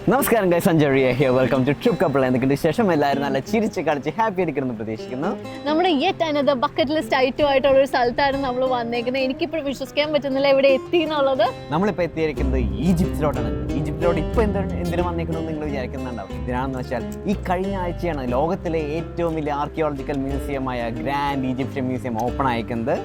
നമസ്കാരം guys, Sanjay here. Welcome to trip couple. എന്തൊക്കെയുണ്ട് ശേഷം? എല്ലാവരും നല്ല ചിരിച്ച് കളിച്ച് ഹാപ്പി ആയിരിക്കുമെന്ന് പ്രതീക്ഷിക്കുന്നു. നമ്മുടെ അനദർ ബക്കറ്റ് ലിസ്റ്റ് ഐറ്റം ആയിട്ടുള്ള ഒരു സ്ഥലത്താണ് നമ്മൾ വന്നേക്കുന്നത്. എനിക്കിപ്പോൾ വിശ്വസിക്കാൻ പറ്റുന്നില്ല എവിടെ എത്തി എന്നുള്ളത്. നമ്മളിപ്പോൾ എത്തിയിരിക്കുന്നത് ഈജിപ്തിലോട്ടാണ്. ഈജിപ്തിലോട്ട് ഇപ്പോൾ എന്തിനു വന്നേക്കണമെന്ന് നിങ്ങൾ വിചാരിക്കുന്നുണ്ടാവും. ഇതിനാണെന്ന് വെച്ചാൽ ഈ കഴിഞ്ഞ ആഴ്ചയാണ് ലോകത്തിലെ ഏറ്റവും വലിയ ആർക്കിയോളജിക്കൽ മ്യൂസിയമായ ഗ്രാൻഡ് ഈജിപ്ഷ്യൻ മ്യൂസിയം ഓപ്പൺ ആയിരിക്കുന്നത്.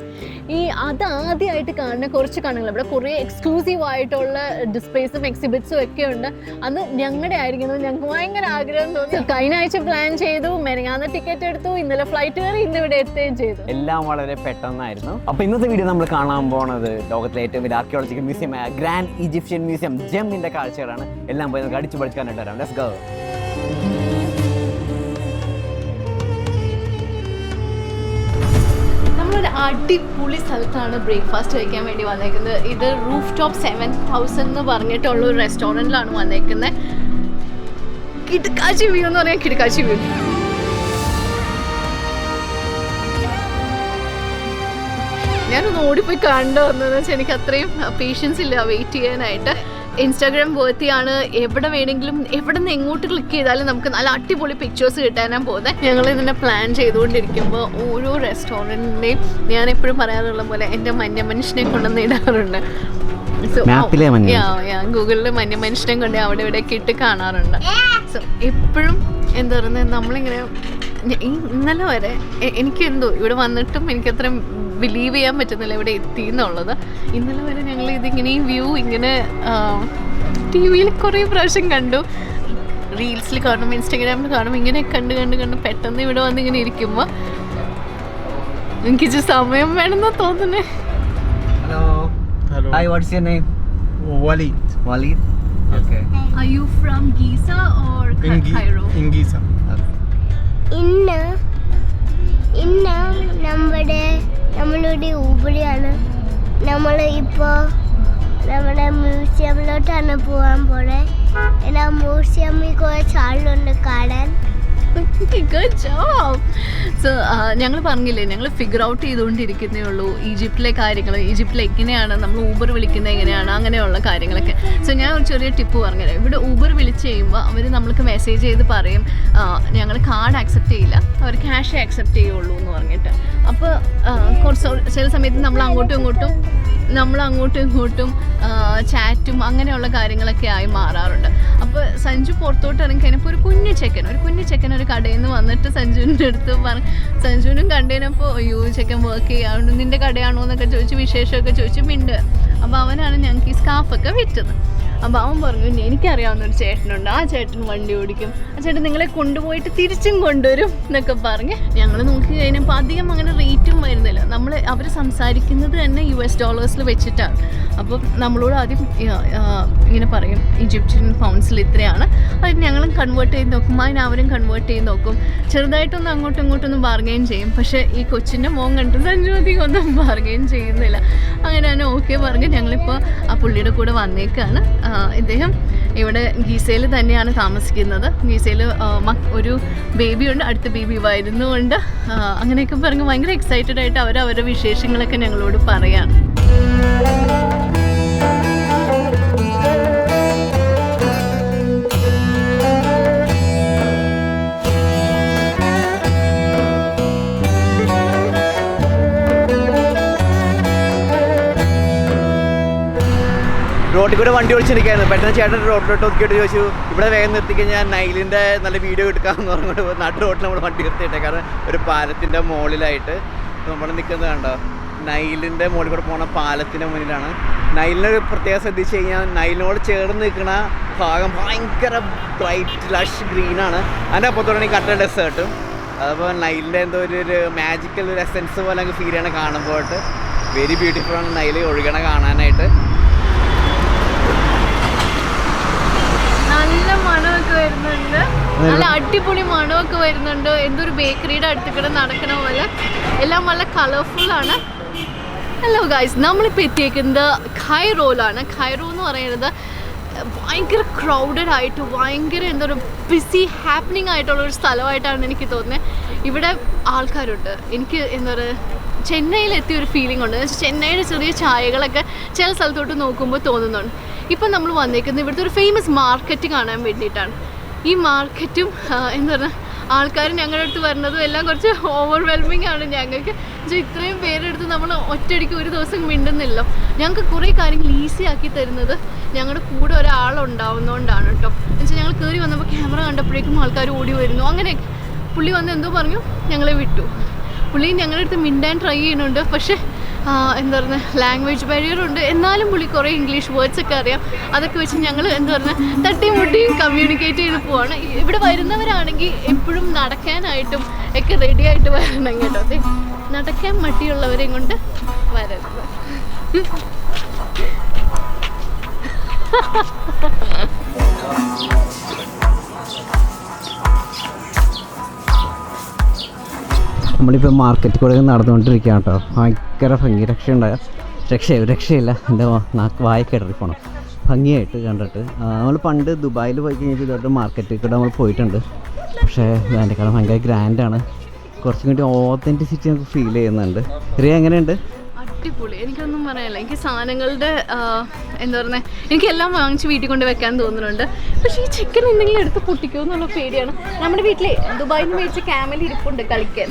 അത് ആദ്യമായിട്ട് കാണുന്ന കുറച്ച് കാണുകൾ ഇവിടെ കുറേ എക്സ്ക്ലൂസീവ് ആയിട്ടുള്ള ഡിസ്പ്ലേസും എക്സിബിറ്റ്സും ഒക്കെ ഉണ്ട്. അത് ഞങ്ങളുടെ ആയിരിക്കുന്നത് ഞങ്ങൾക്ക് ഭയങ്കര ആഗ്രഹം തോന്നി. കഴിഞ്ഞ ആഴ്ച പ്ലാൻ ചെയ്തു, മെനങ്ങാന്ന് ടിക്കറ്റ് എടുത്തു, ഇന്നലെ ഫ്ലൈറ്റ് കയറി ഇന്ന് ഇവിടെ എത്തുകയും ചെയ്തു. എല്ലാം വളരെ പെട്ടെന്നായിരുന്നു. അപ്പോൾ ഇന്നത്തെ വീഡിയോ നമ്മൾ കാണാൻ പോകുന്നത് ലോകത്തിലെ ഏറ്റവും വലിയ ആർക്കിയോളജിക്കൽ മ്യൂസിയമായ ഗ്രാൻഡ് ഈജിപ്ഷ്യൻ മ്യൂസിയം ജെമ്മിന്റെ കാഴ്ചകളാണ്. എല്ലാം പോയി നമുക്ക് അടിച്ചു പഠിക്കാനായിട്ട് വരാം. Let's go. നമ്മളൊരു അടിപൊളി സ്ഥലത്താണ് ബ്രേക്ക്ഫാസ്റ്റ് കഴിക്കാൻ വേണ്ടി വന്നേക്കുന്നത്. ഇത് റൂഫ് ടോപ്പ് 7000 എന്ന് പറഞ്ഞിട്ടുള്ള ഒരു റെസ്റ്റോറൻറ്റിലാണ് വന്നേക്കുന്നത്. കിടക്കാച്ചി വ്യൂ എന്ന് പറയാൻ കിടക്കാച്ചി വ്യൂ. ഞാനൊന്ന് ഓടിപ്പോയി കണ്ടു വന്നതെന്ന് വെച്ചാൽ എനിക്ക് അത്രയും പേഷ്യൻസ് ഇല്ല വെയിറ്റ് ചെയ്യാനായിട്ട്. ഇൻസ്റ്റാഗ്രാം വേർത്തിയാണ്. എവിടെ വേണമെങ്കിലും എവിടെ നിന്ന് എങ്ങോട്ട് ക്ലിക്ക് ചെയ്താലും നമുക്ക് നല്ല അടിപൊളി പിക്ചേഴ്സ് കിട്ടാനാണ് പോകുന്നത്. ഞങ്ങൾ ഇതിനെ പ്ലാൻ ചെയ്തുകൊണ്ടിരിക്കുമ്പോൾ ഓരോ റെസ്റ്റോറൻറ്റിൻ്റെയും ഞാൻ എപ്പോഴും പറയാറുള്ള പോലെ എൻ്റെ മഞ്ഞ മനുഷ്യനെ കൊണ്ടുവന്ന് ഇടാറുണ്ട്. ഗൂഗിളിൽ മഞ്ഞ മനുഷ്യനെ കൊണ്ട് അവിടെ ഇവിടെയൊക്കെ ഇട്ട് കാണാറുണ്ട്. സോ എപ്പോഴും എന്താ പറയുന്നത്, നമ്മളിങ്ങനെ ഇന്നലെ വരെ എനിക്കെന്തോ ഇവിടെ വന്നിട്ടും എനിക്കത്രയും ബിലീവ് ചെയ്യാൻ പറ്റുന്നില്ല ഇവിടെ എത്തി എന്നുള്ളത്. ഇന്നലെ വരെ ഞങ്ങൾ ഇതിങ്ങനെ ഈ വ്യൂ ഇങ്ങനെ ടി വിയിൽ കുറേ പ്രാവശ്യം കണ്ടു, റീൽസിൽ കാണും, ഇൻസ്റ്റാഗ്രാമിൽ കാണും. ഇങ്ങനെ കണ്ട് കണ്ട് കണ്ട് പെട്ടെന്ന് ഇവിടെ വന്ന് ഇങ്ങനെ ഇരിക്കുമ്പോൾ എനിക്ക് സമയം വേണമെന്നാ തോന്നുന്നേ. Hi, what's your name? Walid. Walid? Okay. Are you from Giza or Cairo? In Giza. ഇന്ന് നമ്മളുടെ ഊബറിയാണ്. നമ്മൾ ഇപ്പോൾ നമ്മുടെ മ്യൂസിയമിലോട്ടാണ് പോകാൻ പോണേ. എന്നാ മ്യൂസിയമിൽ കുറച്ച് ആളുണ്ട് കാണാൻ. Good job. സോ ഞങ്ങൾ പറഞ്ഞില്ലേ, ഞങ്ങൾ ഫിഗർ ഔട്ട് ചെയ്തുകൊണ്ടിരിക്കുന്നേ ഉള്ളൂ ഈജിപ്തിലെ കാര്യങ്ങൾ. ഈജിപ്തിൽ എങ്ങനെയാണ് നമ്മൾ ഊബർ വിളിക്കുന്നത്, എങ്ങനെയാണ് അങ്ങനെയുള്ള കാര്യങ്ങളൊക്കെ. സോ ഞാൻ ഒരു ചെറിയ ടിപ്പ് പറഞ്ഞുതരാം. ഇവിടെ ഊബർ വിളിച്ച് കഴിയുമ്പോൾ അവർ നമ്മൾക്ക് മെസ്സേജ് ചെയ്ത് പറയും ഞങ്ങൾ കാർഡ് ആക്സെപ്റ്റ് ചെയ്യില്ല, അവർ ക്യാഷേ ആക്സെപ്റ്റ് ചെയ്യുള്ളൂ എന്ന് പറഞ്ഞിട്ട്. അപ്പോൾ കുറച്ച് ചില സമയത്ത് നമ്മൾ അങ്ങോട്ടും ഇങ്ങോട്ടും ചാറ്റും അങ്ങനെയുള്ള കാര്യങ്ങളൊക്കെ ആയി മാറാറുണ്ട്. അപ്പോൾ സഞ്ജു പുറത്തോട്ട് ഇറങ്ങി കഴിഞ്ഞപ്പോൾ ഒരു കുഞ്ഞു ചെക്കൻ ഒരു കടയിൽ നിന്ന് വന്നിട്ട് സഞ്ജുവിൻ്റെ അടുത്ത് സഞ്ജുവിനും കണ്ടതിനപ്പോൾ അയ്യോ ചെക്കൻ വർക്ക് ചെയ്യാറുണ്ട്, നിൻ്റെ കടയാണോ എന്നൊക്കെ ചോദിച്ച് വിശേഷമൊക്കെ ചോദിച്ച് മിണ്ട്. അപ്പോൾ അവനാണ് ഞങ്ങൾക്ക് ഈ സ്കാർഫൊക്കെ വിറ്റത്. അപ്പോൾ അവൻ പറഞ്ഞു എനിക്കറിയാവുന്നൊരു ചേട്ടനുണ്ട്, ആ ചേട്ടൻ വണ്ടി ഓടിക്കും, ആ ചേട്ടൻ നിങ്ങളെ കൊണ്ടുപോയിട്ട് തിരിച്ചും കൊണ്ടുവരും എന്നൊക്കെ പറഞ്ഞ് ഞങ്ങൾ നോക്കി കഴിഞ്ഞപ്പോൾ അധികം അങ്ങനെ റേറ്റും വരുന്നില്ല. അവർ സംസാരിക്കുന്നത് തന്നെ $US വെച്ചിട്ടാണ്. അപ്പം നമ്മളോട് ആദ്യം ഇങ്ങനെ പറയും ഈജിപ്ഷ്യൻ പൗണ്ട്സിൽ ഇത്രയാണ്. അത് ഞങ്ങളും കൺവേർട്ട് ചെയ്ത് നോക്കും, അവരും കൺവേർട്ട് ചെയ്ത് നോക്കും. ചെറുതായിട്ടൊന്നും അങ്ങോട്ടും ഇങ്ങോട്ടൊന്നും ബാർഗെയിൻ ചെയ്യും. പക്ഷേ ഈ കൊച്ചിൻ്റെ മോൻ കണ്ട് സഞ്ജു അധികം ഒന്നും ബാർഗെയിൻ ചെയ്യുന്നില്ല. അങ്ങനെ തന്നെ ഓക്കെ പറഞ്ഞ് ഞങ്ങളിപ്പോൾ ആ പുള്ളിയുടെ കൂടെ വന്നേക്കാണ്. ഇദ്ദേഹം ഇവിടെ ഗീസയിൽ തന്നെയാണ് താമസിക്കുന്നത്. ഗീസയിൽ ഒരു ബേബിയുണ്ട്, അടുത്ത ബേബി വരുന്നുമുണ്ട്. അങ്ങനെയൊക്കെ പറഞ്ഞ് ഭയങ്കര എക്സൈറ്റഡ് ആയിട്ട് അവരുടെ വിശേഷങ്ങളൊക്കെ ഞങ്ങളോട് പറയാം. റോഡിൽ കൂടെ വണ്ടി ഓടിച്ചിരിക്കുകയായിരുന്നു. പെട്ടെന്ന് ചേട്ടൻ റോഡിലോട്ട് ഒതുക്കിയിട്ട് ചോദിച്ചു ഇവിടെ വേഗം നിർത്തിക്കഴിഞ്ഞാൽ നൈലിൻ്റെ നല്ല വീഡിയോ എടുക്കാമെന്ന് പറഞ്ഞുകൊണ്ട് നാട്ടു റോഡിൽ നമ്മൾ വണ്ടി നിർത്തിയിട്ടേ. കാരണം ഒരു പാലത്തിൻ്റെ മുകളിലായിട്ട് നമ്മൾ നിൽക്കുന്നത് കണ്ടോ, നൈലിൻ്റെ മുകളിൽ കൂടെ പോകുന്ന പാലത്തിൻ്റെ മുന്നിലാണ്. നൈലിനെ പ്രത്യേകം ശ്രദ്ധിച്ച് കഴിഞ്ഞാൽ നൈലിനോട് ചേർന്ന് നിൽക്കുന്ന ഭാഗം ഭയങ്കര ബ്രൈറ്റ് ലഷ് ഗ്രീനാണ്. അതിൻ്റെ അപ്പുറത്തോടെ ഈ കട്ട ഡെസേർട്ടും. അതുപോലെ നൈലിൻ്റെ എന്തോ ഒരു മാജിക്കൽ ഒരു എസെൻസ് പോലെ നമുക്ക് ഫീൽ ചെയ്യണം കാണുമ്പോഴായിട്ട്. വെരി ബ്യൂട്ടിഫുൾ ആണ് നൈല് ഒഴുകണ കാണാനായിട്ട്. നല്ല മണമൊക്കെ വരുന്നുണ്ട്, നല്ല അടിപൊളി മണമൊക്കെ വരുന്നുണ്ട്. എന്തൊരു ബേക്കറിയുടെ അടുത്ത് കൂടെ നടക്കണ പോലെ എല്ലാം നല്ല കളർഫുള്ളാണ്. ഹലോ ഗൈസ്, നമ്മളിപ്പോൾ എത്തിയേക്കുന്നത് ഖൈറോയിലാണ്. ഖൈറോ എന്ന് പറയുന്നത് ഭയങ്കര ക്രൗഡഡ് ആയിട്ട് ഭയങ്കര എന്താ പറയുക ബിസി ഹാപ്പനിങ് ആയിട്ടുള്ളൊരു സ്ഥലമായിട്ടാണ് എനിക്ക് തോന്നുന്നത്. ഇവിടെ ആൾക്കാരുണ്ട്. എനിക്ക് എന്താ പറയുക ചെന്നൈയിലെത്തിയൊരു ഫീലിംഗ് ഉണ്ട്. ചെന്നൈയുടെ ചെറിയ ചായകളൊക്കെ ചില സ്ഥലത്തോട്ട് നോക്കുമ്പോൾ തോന്നുന്നുണ്ട്. ഇപ്പം നമ്മൾ വന്നേക്കുന്നത് ഇവിടുത്തെ ഒരു ഫേമസ് മാർക്കറ്റ് കാണാൻ വേണ്ടിയിട്ടാണ്. ഈ മാർക്കറ്റും എന്താ പറഞ്ഞാൽ ആൾക്കാർ ഞങ്ങളുടെ അടുത്ത് വരുന്നതും എല്ലാം കുറച്ച് ഓവർവെൽമിങ് ആണ് ഞങ്ങൾക്ക്. ഇത്രയും പേരെടുത്ത് നമ്മൾ ഒറ്റയടിക്ക് ഒരു ദിവസം മിണ്ടുന്നില്ല. ഞങ്ങൾക്ക് കുറേ കാര്യങ്ങൾ ഈസി ആക്കി തരുന്നത് ഞങ്ങളുടെ കൂടെ ഒരാളുണ്ടാവുന്നതുകൊണ്ടാണ് കേട്ടോ. എന്നുവെച്ചാൽ ഞങ്ങൾ കയറി വന്നപ്പോൾ ക്യാമറ കണ്ടപ്പോഴേക്കും ആൾക്കാർ ഓടി വരുന്നു. അങ്ങനെ പുള്ളി വന്ന് എന്തോ പറഞ്ഞു, ഞങ്ങളെ വിട്ടു. പുള്ളി ഞങ്ങളുടെ അടുത്ത് മിണ്ടാൻ ട്രൈ ചെയ്യുന്നുണ്ട്. പക്ഷേ എന്താ പറയുക, ലാംഗ്വേജ് ബാരിയറുണ്ട്. എന്നാലും പുള്ളി കുറേ ഇംഗ്ലീഷ് വേർഡ്സ് ഒക്കെ അറിയാം. അതൊക്കെ വെച്ച് ഞങ്ങൾ എന്താ പറയുക തട്ടിയും മുട്ടിയും കമ്മ്യൂണിക്കേറ്റ് ചെയ്ത് പോവാണ്. ഇവിടെ വരുന്നവരാണെങ്കിൽ എപ്പോഴും നടക്കാനായിട്ടും ഒക്കെ റെഡി ആയിട്ട് വരണം കേട്ടോ. അതെ, നടക്കാൻ മടിയുള്ളവരെയും കൊണ്ട് വരരുത്. നമ്മളിപ്പോൾ മാർക്കറ്റിൽ കൂടെ നടന്നുകൊണ്ടിരിക്കുക കേട്ടോ. ഭയങ്കര ഭംഗി, രക്ഷയില്ല. എൻ്റെ വായൊക്കെ ഇടറിപ്പോണം ഭംഗിയായിട്ട് കണ്ടിട്ട്. നമ്മൾ പണ്ട് ദുബായിൽ പോയി കഴിഞ്ഞപ്പോൾ ഇതോട്ട് മാർക്കറ്റിൽ കൂടെ നമ്മൾ പോയിട്ടുണ്ട്. പക്ഷേ അതിൻ്റെക്കാളും ഭയങ്കര ഗ്രാൻഡാണ്. കുറച്ചും കൂടി ഓതൻറ്റിസിറ്റി നമുക്ക് ഫീൽ ചെയ്യുന്നുണ്ട്. റിയ എങ്ങനെയുണ്ട്? അടിപൊളി. എനിക്കൊന്നും പറയാനില്ല. എനിക്ക് സാധനങ്ങളുടെ എന്താ പറയുക, എനിക്കെല്ലാം വാങ്ങിച്ച് വീട്ടിൽ കൊണ്ട് വെക്കാൻ തോന്നുന്നുണ്ട്. പക്ഷേ ഈ ചിക്കൻ എന്തെങ്കിലും എടുത്ത് പൊട്ടിക്കുമോ എന്നുള്ള പേടിയാണ്. നമ്മുടെ വീട്ടിൽ ദുബായിൽ നിന്ന് മേടിച്ച ക്യാമൽ ഇരിപ്പുണ്ട് കളിക്കാൻ.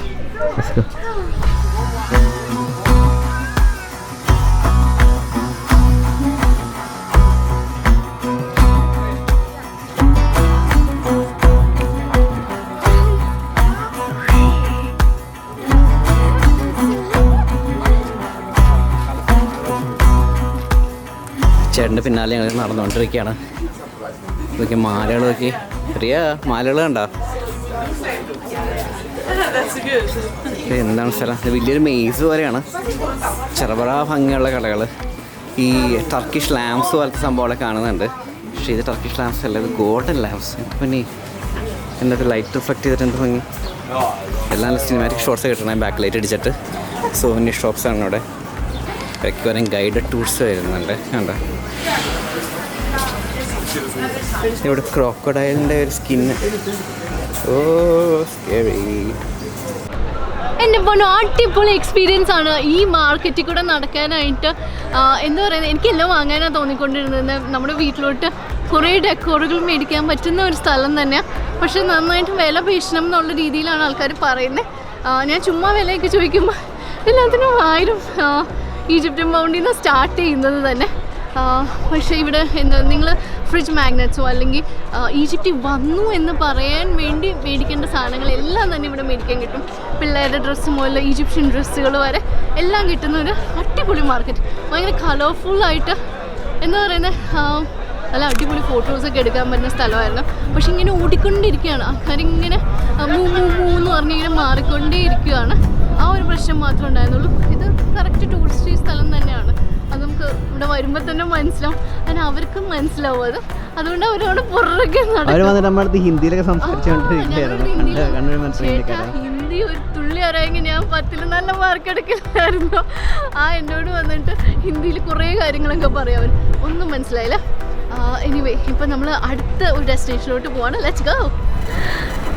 ചേട്ടൻ്റെ പിന്നാലെ ഞങ്ങൾ നടന്നുകൊണ്ടിരിക്കുകയാണ്. നോക്കി മാലകൾ നോക്കി. ചെറിയ മാലകൾ കണ്ടോ? എന്താണ് സ്ഥലം? വലിയൊരു മെയ്സ് പോലെയാണ്. ചെറുപറ ഭംഗിയുള്ള കടകൾ. ഈ ടർക്കിഷ് ലാംസ് പോലത്തെ സംഭവങ്ങളൊക്കെ കാണുന്നുണ്ട്. പക്ഷേ ഇത് ടർക്കിഷ് ലാംസ് അല്ല, ഇത് ഗോൾഡൻ ലാംസ്. പിന്നെ എന്നിട്ട് ലൈറ്റ് റിഫ്ലക്ട് ചെയ്തിട്ട് എന്ത് ഭംഗി. എല്ലാം സിനിമാറ്റിക് ഷോട്ട്സ് കിട്ടണം ബാക്ക് ലൈറ്റ് അടിച്ചിട്ട്. സോനി ഷോപ്സാണ് ഇവിടെ. വെക്കുവരും ഗൈഡഡ് ടൂർസ് വരുന്നുണ്ട്. കണ്ടോ, ഇവിടെ ക്രോക്കഡൈലിൻ്റെ ഒരു സ്കിന്ന്. ഓ സ്കേറി. എൻ്റെ പൊന്നോ, അടിപൊളി എക്സ്പീരിയൻസ് ആണ് ഈ മാർക്കറ്റിൽ കൂടെ നടക്കാനായിട്ട്. എന്താ പറയുന്നത്, എനിക്കെല്ലാം വാങ്ങാനാണ് തോന്നിക്കൊണ്ടിരുന്നത്. നമ്മുടെ വീട്ടിലോട്ട് കുറേ ഡെക്കോറുകൾ മേടിക്കാൻ പറ്റുന്ന ഒരു സ്ഥലം തന്നെയാണ്. പക്ഷെ നന്നായിട്ട് വില പേശണം എന്നുള്ള രീതിയിലാണ് ആൾക്കാർ പറയുന്നത്. ഞാൻ ചുമ്മാ വിലയൊക്കെ ചോദിക്കുമ്പോൾ എല്ലാത്തിനും 1000 ഈജിപ്ഷ്യൻ പൗണ്ടിൽ നിന്ന് സ്റ്റാർട്ട് ചെയ്യുന്നത് തന്നെ. പക്ഷേ ഇവിടെ എന്താ, നിങ്ങൾ ഫ്രിഡ്ജ് മാഗ്നറ്റ്സോ അല്ലെങ്കിൽ ഈജിപ്തിൽ വന്നു എന്ന് പറയാൻ വേണ്ടി മേടിക്കേണ്ട സാധനങ്ങളെല്ലാം തന്നെ ഇവിടെ മേടിക്കാൻ കിട്ടും. പിള്ളേരുടെ ഡ്രസ്സ് മുതൽ ഈജിപ്ഷ്യൻ ഡ്രസ്സുകൾ വരെ എല്ലാം കിട്ടുന്ന ഒരു അടിപൊളി മാർക്കറ്റ്. ഭയങ്കര കളർഫുള്ളായിട്ട് എന്താ പറയുന്നത്, നല്ല അടിപൊളി ഫോട്ടോസൊക്കെ എടുക്കാൻ പറ്റുന്ന സ്ഥലമായിരുന്നു. പക്ഷെ ഇങ്ങനെ ഓടിക്കൊണ്ടിരിക്കുകയാണ് ആൾക്കാരിങ്ങനെ മൂന്ന് പറഞ്ഞിങ്ങനെ മാറിക്കൊണ്ടേ ഇരിക്കുകയാണ്. ആ ഒരു പ്രശ്നം മാത്രമേ ഉണ്ടായിരുന്നുള്ളൂ. ഇത് കറക്റ്റ് ടൂറിസ്റ്റ് സ്ഥലം തന്നെയാണ്. അത് നമുക്ക് ഇവിടെ വരുമ്പോൾ തന്നെ മനസ്സിലാവും. അതിന് അവർക്കും മനസ്സിലാവും അത്. അതുകൊണ്ട് അവരോട് പുറകെ ഹിന്ദിയിലൊക്കെ ഹിന്ദി ഒരു തുള്ളി അറിയാമെങ്കിൽ ഞാൻ 10ൽ നല്ല മാർക്ക് എടുക്കില്ലായിരുന്നു. എന്നോട് വന്നിട്ട് ഹിന്ദിയിൽ കുറേ കാര്യങ്ങളൊക്കെ പറയാം. അവർ ഒന്നും മനസ്സിലായില്ല. എനിവേ, ഇപ്പം നമ്മൾ അടുത്ത ഒരു ഡെസ്റ്റിനേഷനിലോട്ട് പോവാണ്. Let's go.